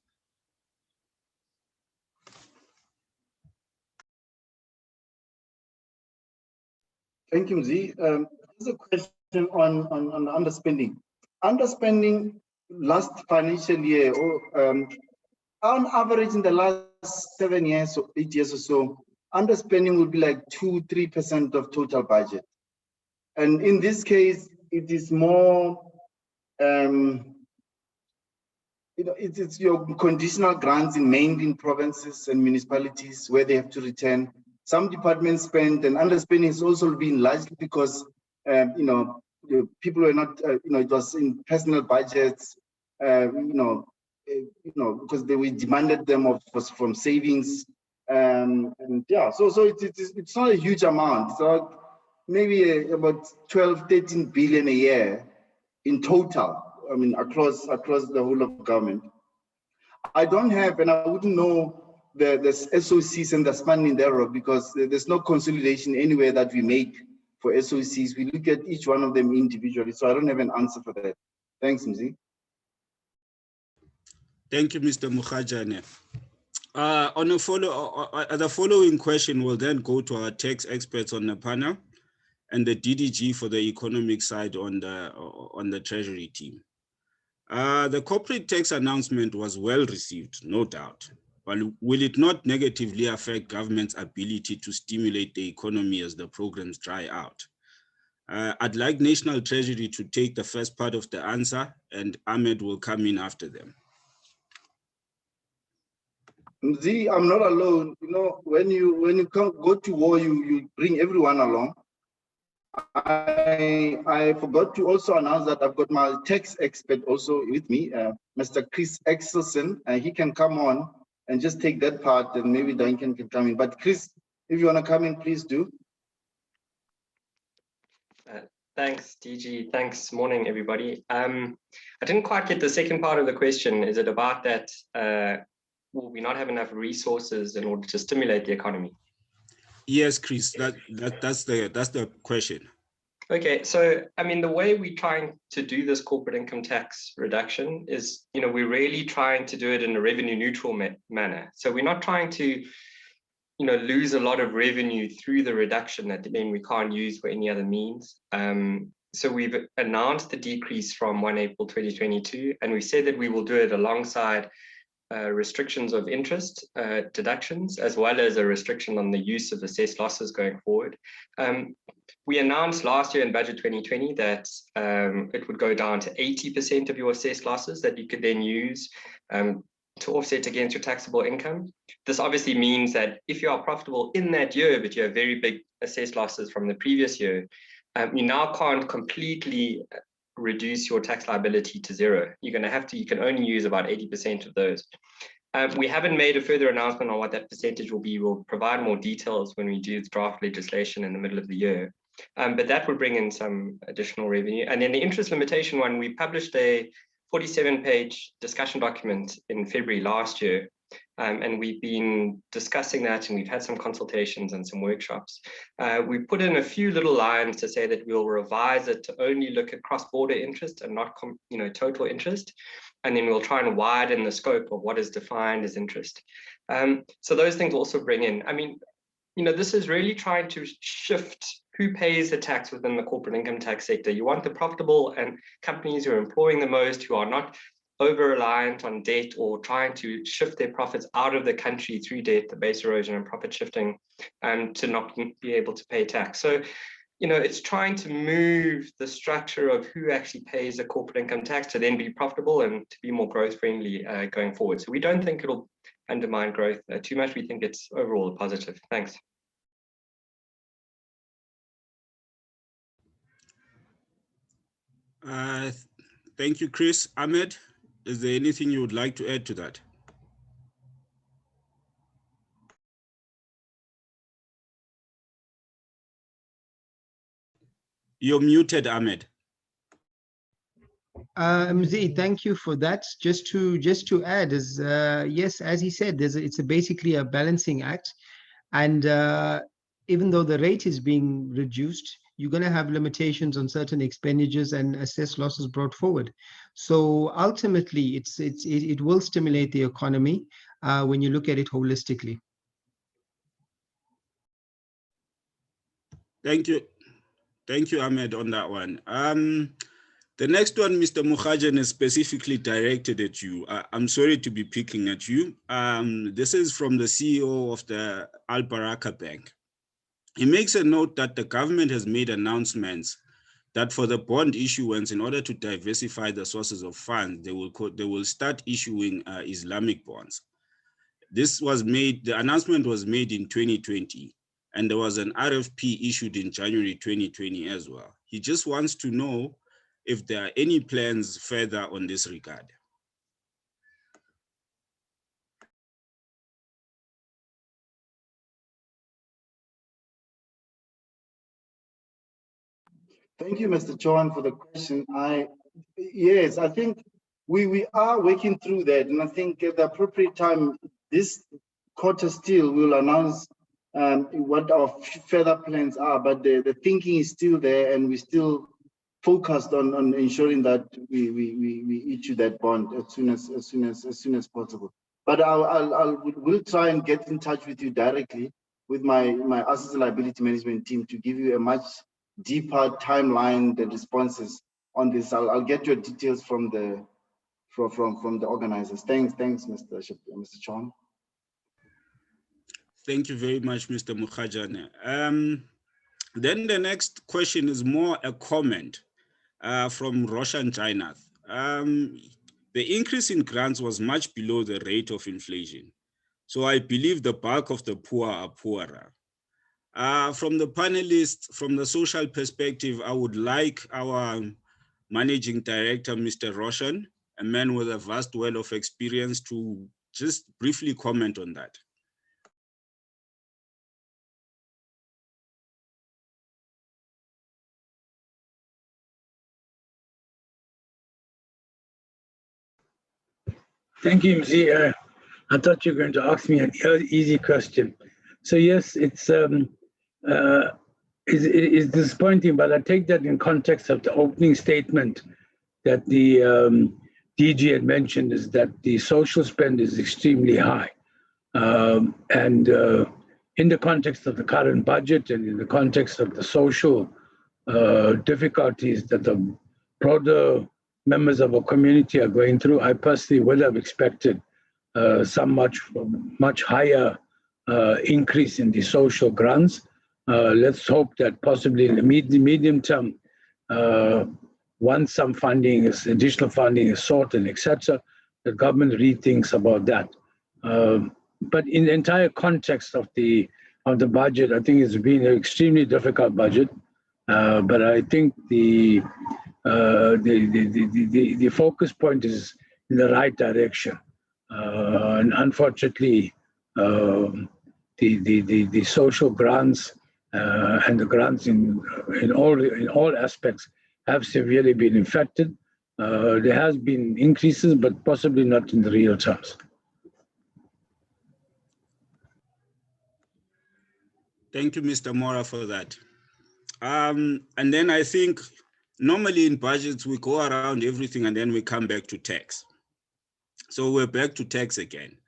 Thank you, Mzee. There's a question on underspending. Underspending last financial year, on average in the last 7 years or 8 years or so, underspending will be like 2-3% of total budget. And in this case, it is more, it's your conditional grants mainly in provinces and municipalities where they have to return. Some departments spend, and underspending has also been largely because, people were not, it was in personal budgets, because they were demanded them from savings. And yeah, so it's not a huge amount. So maybe about 12-13 billion a year in total. I mean, across the whole of government. I don't have, and I wouldn't know the SOCs and the spending thereof because there's no consolidation anywhere that we make for SOCs. We look at each one of them individually. So I don't have an answer for that. Thanks, Mzee. Thank you, Mr. Mukhajane. The following question will then go to our tax experts on the panel and the DDG for the economic side on the Treasury team. The corporate tax announcement was well received, no doubt, but will it not negatively affect government's ability to stimulate the economy as the programs dry out? I'd like National Treasury to take the first part of the answer, and Ahmed will come in after them. Mzee, I'm not alone. When you go to war, you bring everyone along. I forgot to also announce that I've got my tax expert also with me, Mr. Chris Exelson, and he can come on and just take that part, and maybe Duncan can come in. But Chris, if you want to come in, please do. Thanks, DG. Thanks. Morning, everybody. I didn't quite get the second part of the question. Is it about that will we not have enough resources in order to stimulate the economy? Yes, Chris, that's the question. Okay, so I mean, the way we're trying to do this corporate income tax reduction is, we're really trying to do it in a revenue neutral manner. So we're not trying to, lose a lot of revenue through the reduction that then we can't use for any other means. So we've announced the decrease from 1 April 2022, and we said that we will do it alongside restrictions of interest deductions, as well as a restriction on the use of assessed losses going forward. We announced last year in budget 2020 that it would go down to 80% of your assessed losses that you could then use to offset against your taxable income. This obviously means that if you are profitable in that year, but you have very big assessed losses from the previous year, you now can't completely reduce your tax liability to zero. You can only use about 80% of those. We haven't made a further announcement on what that percentage will be. We'll provide more details when we do the draft legislation in the middle of the year. But that would bring in some additional revenue. And then the interest limitation one, we published a 47-page discussion document in February last year. And we've been discussing that, and we've had some consultations and some workshops. We put in a few little lines to say that we'll revise it to only look at cross-border interest and not total interest. And then we'll try and widen the scope of what is defined as interest. So those things also bring in, this is really trying to shift who pays the tax within the corporate income tax sector. You want the profitable and companies who are employing the most, who are not over-reliant on debt or trying to shift their profits out of the country through debt, the base erosion and profit shifting, to not be able to pay tax. So, it's trying to move the structure of who actually pays a corporate income tax to then be profitable and to be more growth friendly going forward. So we don't think it'll undermine growth too much. We think it's overall a positive. Thanks. Thank you, Chris. Ahmed, is there anything you would like to add to that? You're muted, Ahmed. Mzee, thank you for that. Just to add is, yes, as he said, it's basically a balancing act. And even though the rate is being reduced, you're going to have limitations on certain expenditures and assessed losses brought forward. So ultimately, it will stimulate the economy when you look at it holistically. Thank you. Thank you, Ahmed, on that one. The next one, Mr. Mukhajan, is specifically directed at you. I'm sorry to be picking at you. This is from the CEO of the Al Baraka Bank. He makes a note that the government has made announcements that for the bond issuance, in order to diversify the sources of funds, they will start issuing Islamic bonds. The announcement was made in 2020, and there was an RFP issued in January 2020 as well. He just wants to know if there are any plans further on this regard. Thank you, Mr. Chauhan, for the question. Yes, I think we are working through that, and I think at the appropriate time, this quarter still will announce what our further plans are. But the thinking is still there, and we're still focused on ensuring that we issue that bond as soon as possible. But we'll try and get in touch with you directly with my asset liability management team to give you a much deeper timeline, the responses on this. I'll get your details from the organizers. Thanks, Mr. Chauhan. Thank you very much, Mr. Mukhajan. Then the next question is more a comment from Roshan Jainath. The increase in grants was much below the rate of inflation. So I believe the bulk of the poor are poorer. From the panelists, from the social perspective, I would like our managing director, Mr. Roshan, a man with a vast wealth of experience, to just briefly comment on that. Thank you, Mzee. I thought you were going to ask me an easy question. So yes, it's disappointing, but I take that in context of the opening statement that the DG had mentioned, is that the social spend is extremely high. And in the context of the current budget and in the context of the social difficulties that the broader members of our community are going through, I personally would have expected some much higher increase in the social grants. Let's hope that possibly in the medium term, once some funding is, additional funding is sought and etc., the government rethinks about that. But in the entire context of the budget, I think it's been an extremely difficult budget. But I think the focus point is in the right direction. And unfortunately, the social grants and the grants in all aspects have severely been affected. There has been increases, but possibly not in the real terms. Thank you, Mr. Mora, for that. And then I think normally in budgets, we go around everything and then we come back to tax. So we're back to tax again.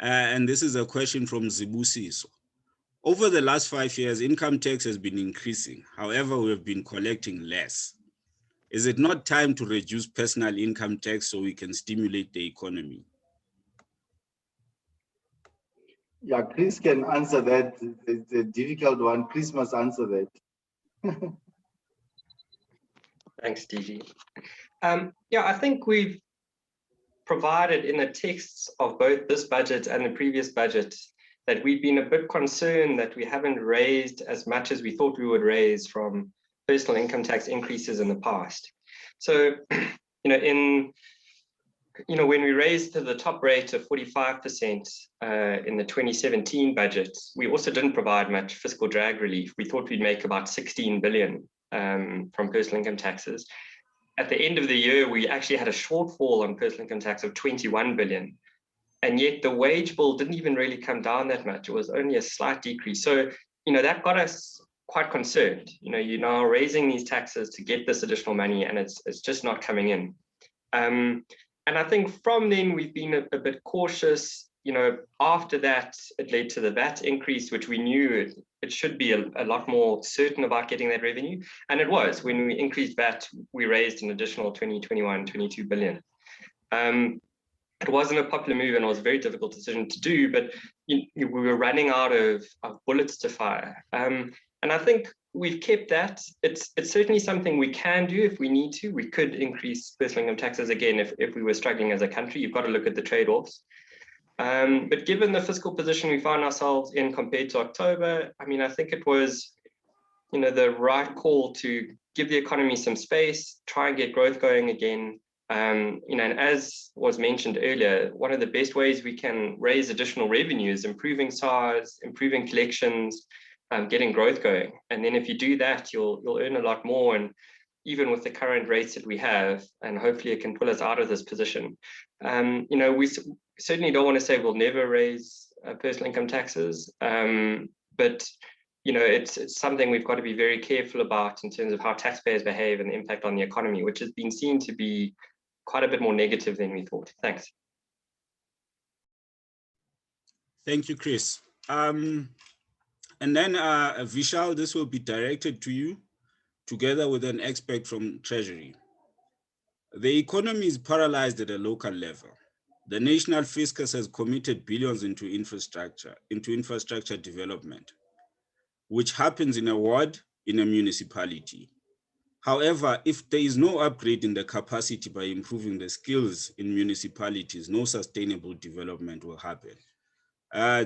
And this is a question from Zibusiso. Over the last 5 years, income tax has been increasing. However, we have been collecting less. Is it not time to reduce personal income tax so we can stimulate the economy? Yeah, Chris can answer that. It's a difficult one. Chris must answer that. Thanks, DG. Yeah, I think we've provided in the texts of both this budget and the previous budget that we've been a bit concerned that we haven't raised as much as we thought we would raise from personal income tax increases in the past. So, when we raised to the top rate of 45% in the 2017 budget, we also didn't provide much fiscal drag relief. We thought we'd make about 16 billion from personal income taxes. At the end of the year, we actually had a shortfall on personal income tax of 21 billion. And yet the wage bill didn't even really come down that much. It was only a slight decrease. So, that got us quite concerned. You're now raising these taxes to get this additional money and it's just not coming in. And I think from then we've been a bit cautious. After that, it led to the Vat increase, which we knew it should be a lot more certain about getting that revenue. And it was. When we increased Vat, we raised an additional 22 billion. It wasn't a popular move and it was a very difficult decision to do, but we were running out of bullets to fire. And I think we've kept that. It's certainly something we can do if we need to. We could increase personal income taxes again if we were struggling as a country. You've got to look at the trade-offs. But given the fiscal position we found ourselves in compared to October, I think it was, the right call to give the economy some space, try and get growth going again. And as was mentioned earlier, one of the best ways we can raise additional revenue is improving SARS, improving collections, getting growth going. And then if you do that, you'll earn a lot more. And even with the current rates that we have, and hopefully it can pull us out of this position. We certainly don't want to say we'll never raise personal income taxes, but it's something we've got to be very careful about in terms of how taxpayers behave and the impact on the economy, which has been seen to be quite a bit more negative than we thought. Thanks. Thank you, Chris. And then Vishal, this will be directed to you together with an expert from Treasury. The economy is paralyzed at a local level. The national fiscus has committed billions into infrastructure development, which happens in a ward, in a municipality. However, if there is no upgrade in the capacity by improving the skills in municipalities, no sustainable development will happen.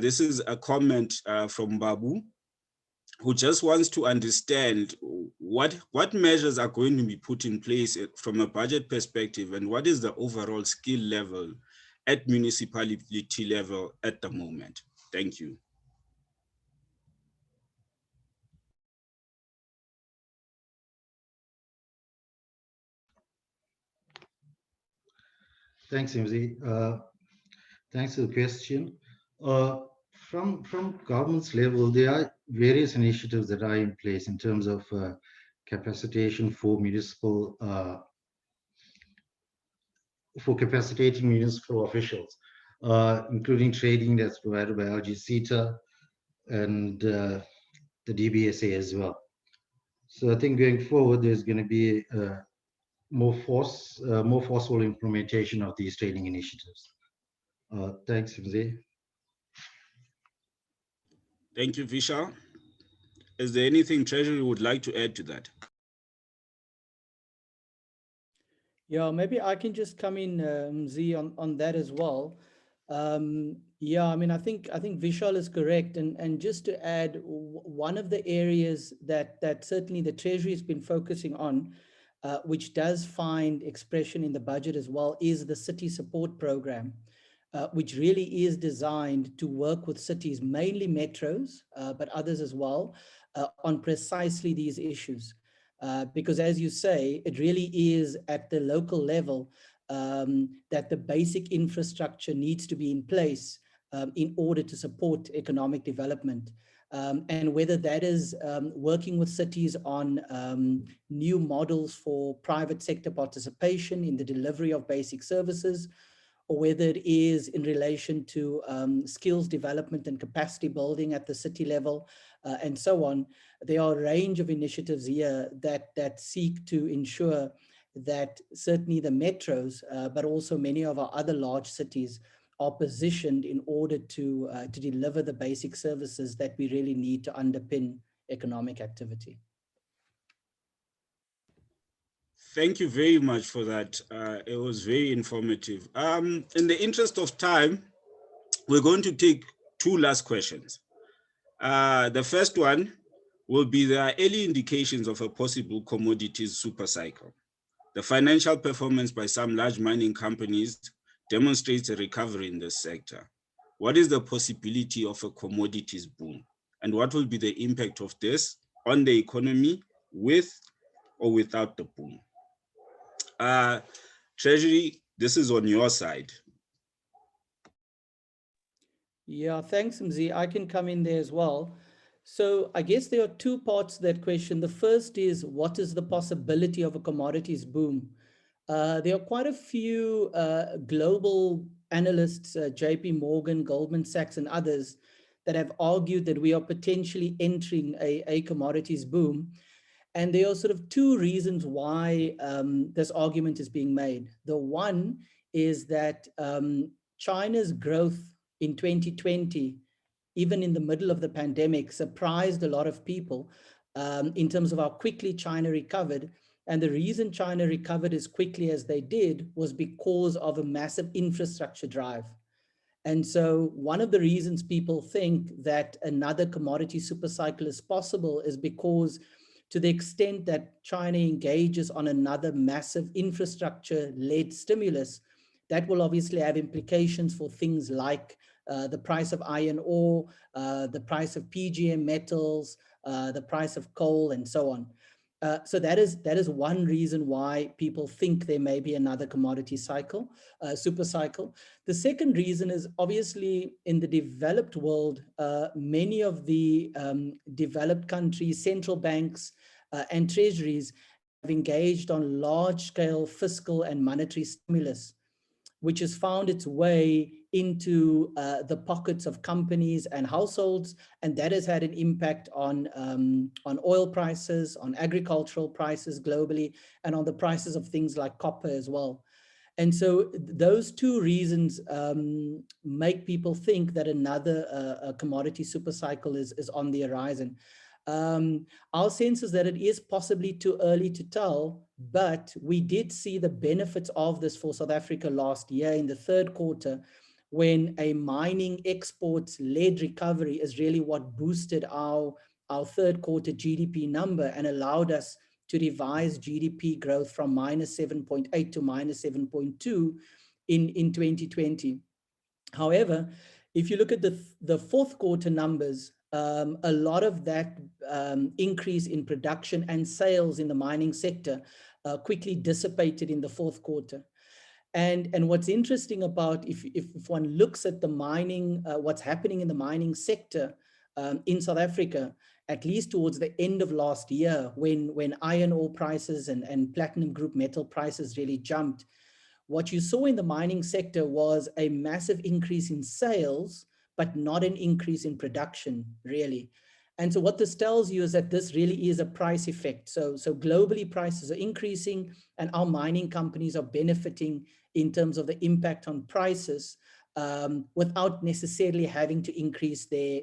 This is a comment from Babu, who just wants to understand what measures are going to be put in place from a budget perspective and what is the overall skill level at municipality level at the moment. Thank you. Thanks, Imzi. Thanks for the question. From government's level, there are various initiatives that are in place in terms of capacitation for municipal, for capacitating municipal officials, including training that's provided by LG and the DBSA as well. So I think going forward, there's going to be more forceful implementation of these training initiatives. Thanks, Imzi. Thank you, Vishal. Is there anything Treasury would like to add to that? Yeah, maybe I can just come in, Z, on that as well. Yeah, I mean, I think Vishal is correct, and just to add, one of the areas that certainly the Treasury has been focusing on, which does find expression in the budget as well, is the city support program, which really is designed to work with cities, mainly metros, but others as well, on precisely these issues. Because as you say, it really is at the local level that the basic infrastructure needs to be in place in order to support economic development. And whether that is working with cities on new models for private sector participation in the delivery of basic services, or whether it is in relation to skills development and capacity building at the city level, and so on. There are a range of initiatives here that seek to ensure that certainly the metros, but also many of our other large cities, are positioned in order to deliver the basic services that we really need to underpin economic activity. Thank you very much for that. It was very informative. In the interest of time, we're going to take two last questions. The first one will be the early indications of a possible commodities super cycle. The financial performance by some large mining companies demonstrates a recovery in this sector. What is the possibility of a commodities boom? And what will be the impact of this on the economy with or without the boom? Treasury, this is on your side. Yeah, thanks, Mzi. I can come in there as well. So I guess there are two parts to that question. The first is, what is the possibility of a commodities boom? There are quite a few global analysts, JP Morgan, Goldman Sachs, and others, that have argued that we are potentially entering a commodities boom. And there are sort of two reasons why this argument is being made. The one is that China's growth in 2020, even in the middle of the pandemic, surprised a lot of people in terms of how quickly China recovered. And the reason China recovered as quickly as they did was because of a massive infrastructure drive. And so one of the reasons people think that another commodity super cycle is possible is because, to the extent that China engages on another massive infrastructure-led stimulus, that will obviously have implications for things like the price of iron ore, the price of PGM metals, the price of coal, and so on. So that is one reason why people think there may be another commodity cycle, super cycle. The second reason is, obviously, in the developed world, many of the developed countries, central banks and treasuries have engaged on large-scale fiscal and monetary stimulus, which has found its way into the pockets of companies and households, and that has had an impact on oil prices, on agricultural prices globally, and on the prices of things like copper as well. And so those two reasons make people think that another commodity super cycle is on the horizon. Our sense is that it is possibly too early to tell, but we did see the benefits of this for South Africa last year in the third quarter, when a mining exports-led recovery is really what boosted our third quarter GDP number and allowed us to revise GDP growth from -7.8 to -7.2. in 2020. However, if you look at the fourth quarter numbers, a lot of that increase in production and sales in the mining sector quickly dissipated in the fourth quarter. And what's interesting about if one looks at the mining, what's happening in the mining sector in South Africa, at least towards the end of last year, when iron ore prices and platinum group metal prices really jumped, what you saw in the mining sector was a massive increase in sales, but not an increase in production, really. And so what this tells you is that this really is a price effect. So globally prices are increasing and our mining companies are benefiting in terms of the impact on prices without necessarily having to increase their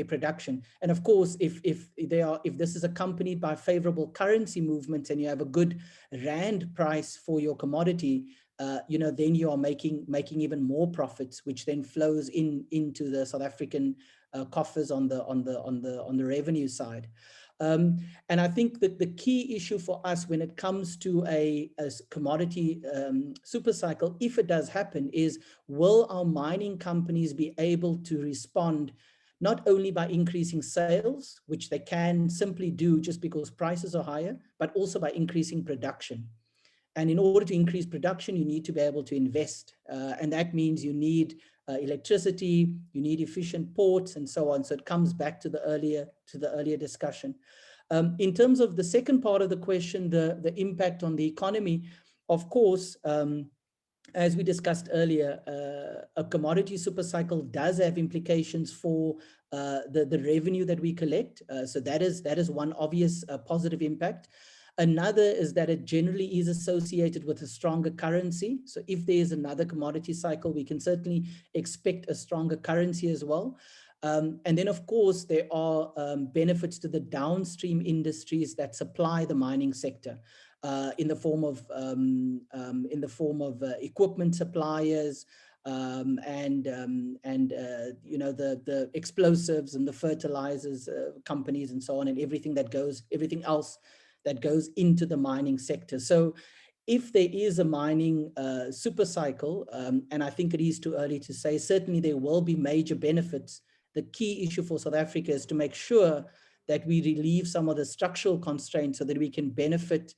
production. And of course, if this is accompanied by favorable currency movements and you have a good rand price for your commodity, then you are making even more profits, which then flows into the South African coffers on the revenue side. And I think that the key issue for us when it comes to a commodity super cycle, if it does happen, is will our mining companies be able to respond not only by increasing sales, which they can simply do just because prices are higher, but also by increasing production. And in order to increase production, you need to be able to invest. And that means you need electricity, you need efficient ports and so on. So it comes back to the earlier discussion. In terms of the second part of the question, the impact on the economy, of course, as we discussed earlier, a commodity super cycle does have implications for the revenue that we collect. So that is one obvious positive impact. Another is that it generally is associated with a stronger currency. So if there is another commodity cycle, we can certainly expect a stronger currency as well. And then, of course, there are benefits to the downstream industries that supply the mining sector in the form of equipment suppliers and the explosives and the fertilizers companies and so on, and everything else that goes into the mining sector. So if there is a mining super cycle, and I think it is too early to say, certainly there will be major benefits. The key issue for South Africa is to make sure that we relieve some of the structural constraints so that we can benefit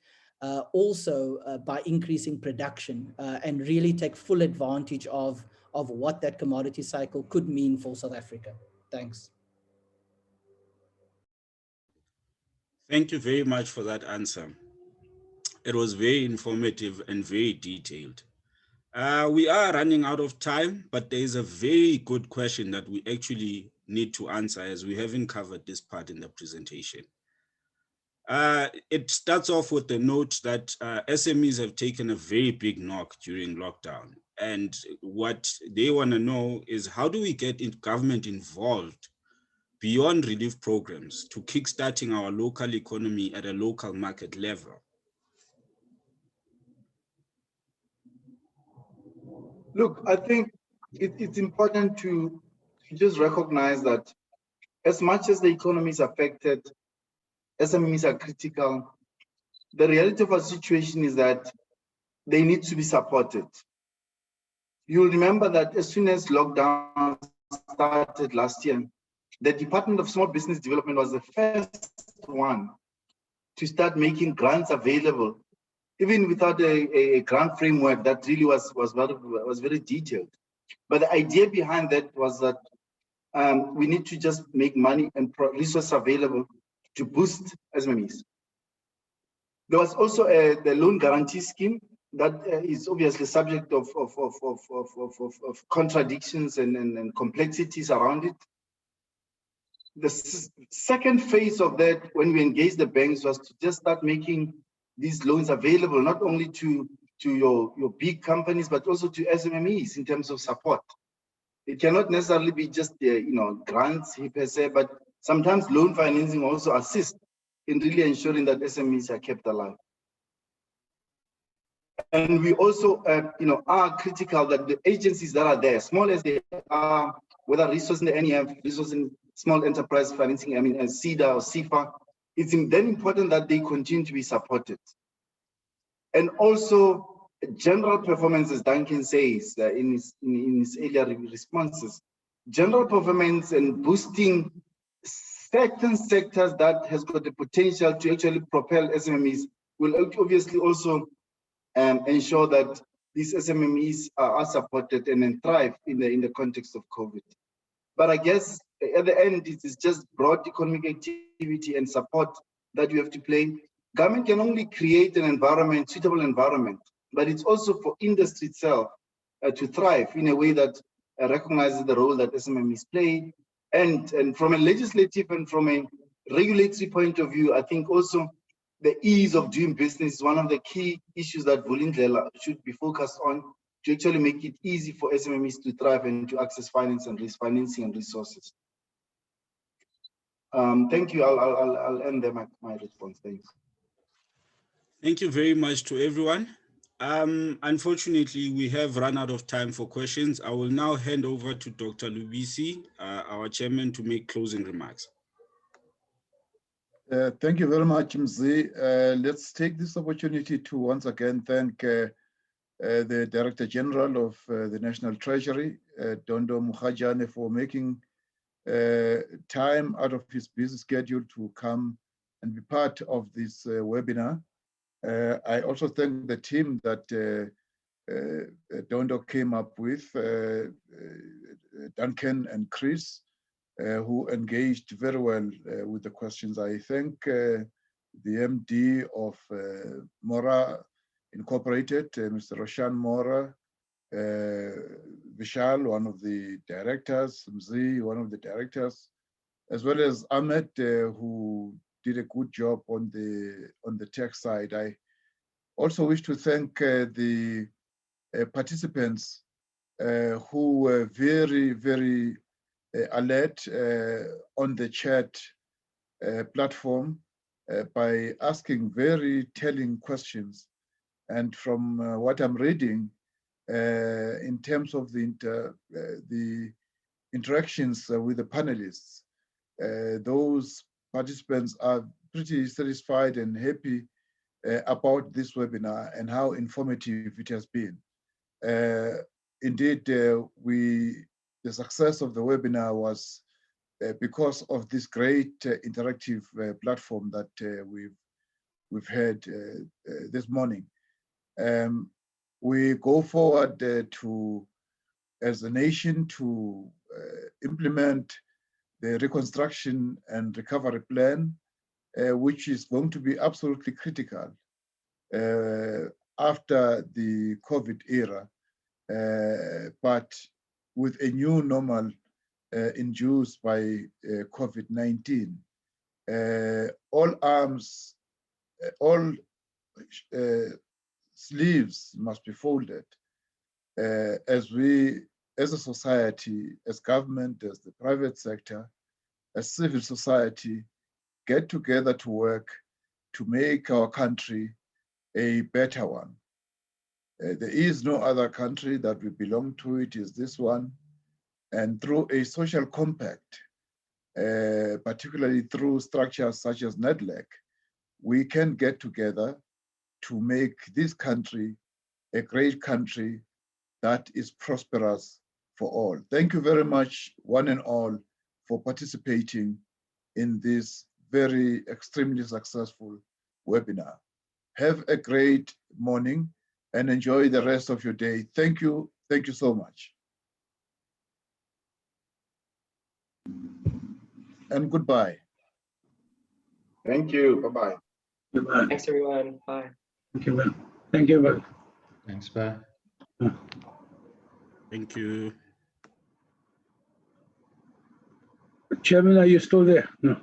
also by increasing production and really take full advantage of what that commodity cycle could mean for South Africa. Thanks. Thank you very much for that answer. It was very informative and very detailed. We are running out of time, but there is a very good question that we actually need to answer as we haven't covered this part in the presentation. It starts off with the note that SMEs have taken a very big knock during lockdown. And what they want to know is how do we get government involved beyond relief programs to kickstarting our local economy at a local market level? Look, I think it's important to just recognize that as much as the economy is affected, SMEs are critical. The reality of our situation is that they need to be supported. You'll remember that as soon as lockdown started last year, the Department of Small Business Development was the first one to start making grants available, even without a grant framework that really was very detailed. But the idea behind that was that we need to just make money and resources available to boost SMEs. There was also the loan guarantee scheme that is obviously subject of contradictions and complexities around it. The second phase of that, when we engaged the banks, was to just start making these loans available, not only to your big companies, but also to SMEs in terms of support. It cannot necessarily be just grants per se, but sometimes loan financing also assists in really ensuring that SMEs are kept alive. And we also are critical that the agencies that are there, small as they are, whether resources in the NEF, resources in small enterprise financing, as CEDA or CIFA, it's then important that they continue to be supported. And also general performance, as Duncan says in his earlier responses, general performance and boosting certain sectors that has got the potential to actually propel SMMEs will obviously also ensure that these SMMEs are supported and then thrive in the context of COVID. But I guess at the end, it is just broad economic activity and support that you have to play. Government can only create an environment, suitable environment, but it's also for industry itself to thrive in a way that recognizes the role that SMMEs play. And from a legislative and from a regulatory point of view, I think also the ease of doing business is one of the key issues that Bulindella should be focused on, to actually make it easy for SMMEs to thrive and to access finance and financing and resources. Thank you. I'll end there my response. Thanks. Thank you very much to everyone. Unfortunately, we have run out of time for questions. I will now hand over to Dr. Lubisi, our chairman, to make closing remarks. Thank you very much, Mzi. Let's take this opportunity to once again thank the Director General of the National Treasury, Dondo Mukhajane, for making time out of his busy schedule to come and be part of this webinar. I also thank the team that Dondo came up with, Duncan and Chris, who engaged very well with the questions. I thank the MD of Morar Incorporated, Mr. Roshan Morar, Vishal, one of the directors, Mzi, one of the directors, as well as Ahmed, who did a good job on the tech side. I also wish to thank the participants who were very, very alert on the chat platform by asking very telling questions. And from what I'm reading, in terms of the interactions with the panelists, those participants are pretty satisfied and happy about this webinar and how informative it has been. Indeed, the success of the webinar was because of this great interactive platform that we've had this morning. We go forward as a nation to implement the reconstruction and recovery plan, which is going to be absolutely critical after the COVID era, but with a new normal induced by COVID-19. All arms, all sleeves must be folded as we, as a society, as government, as the private sector, as civil society, get together to work to make our country a better one. There is no other country that we belong to, it is this one. And through a social compact, particularly through structures such as NEDLAC, we can get together to make this country a great country that is prosperous for all. Thank you very much, one and all, for participating in this very extremely successful webinar. Have a great morning and enjoy the rest of your day. Thank you so much. And goodbye. Thank you. Bye-bye. Goodbye. Thanks, everyone. Bye. Thank you, man. Thank you, man. Thanks, bye. Thank you. Chairman, are you still there? No.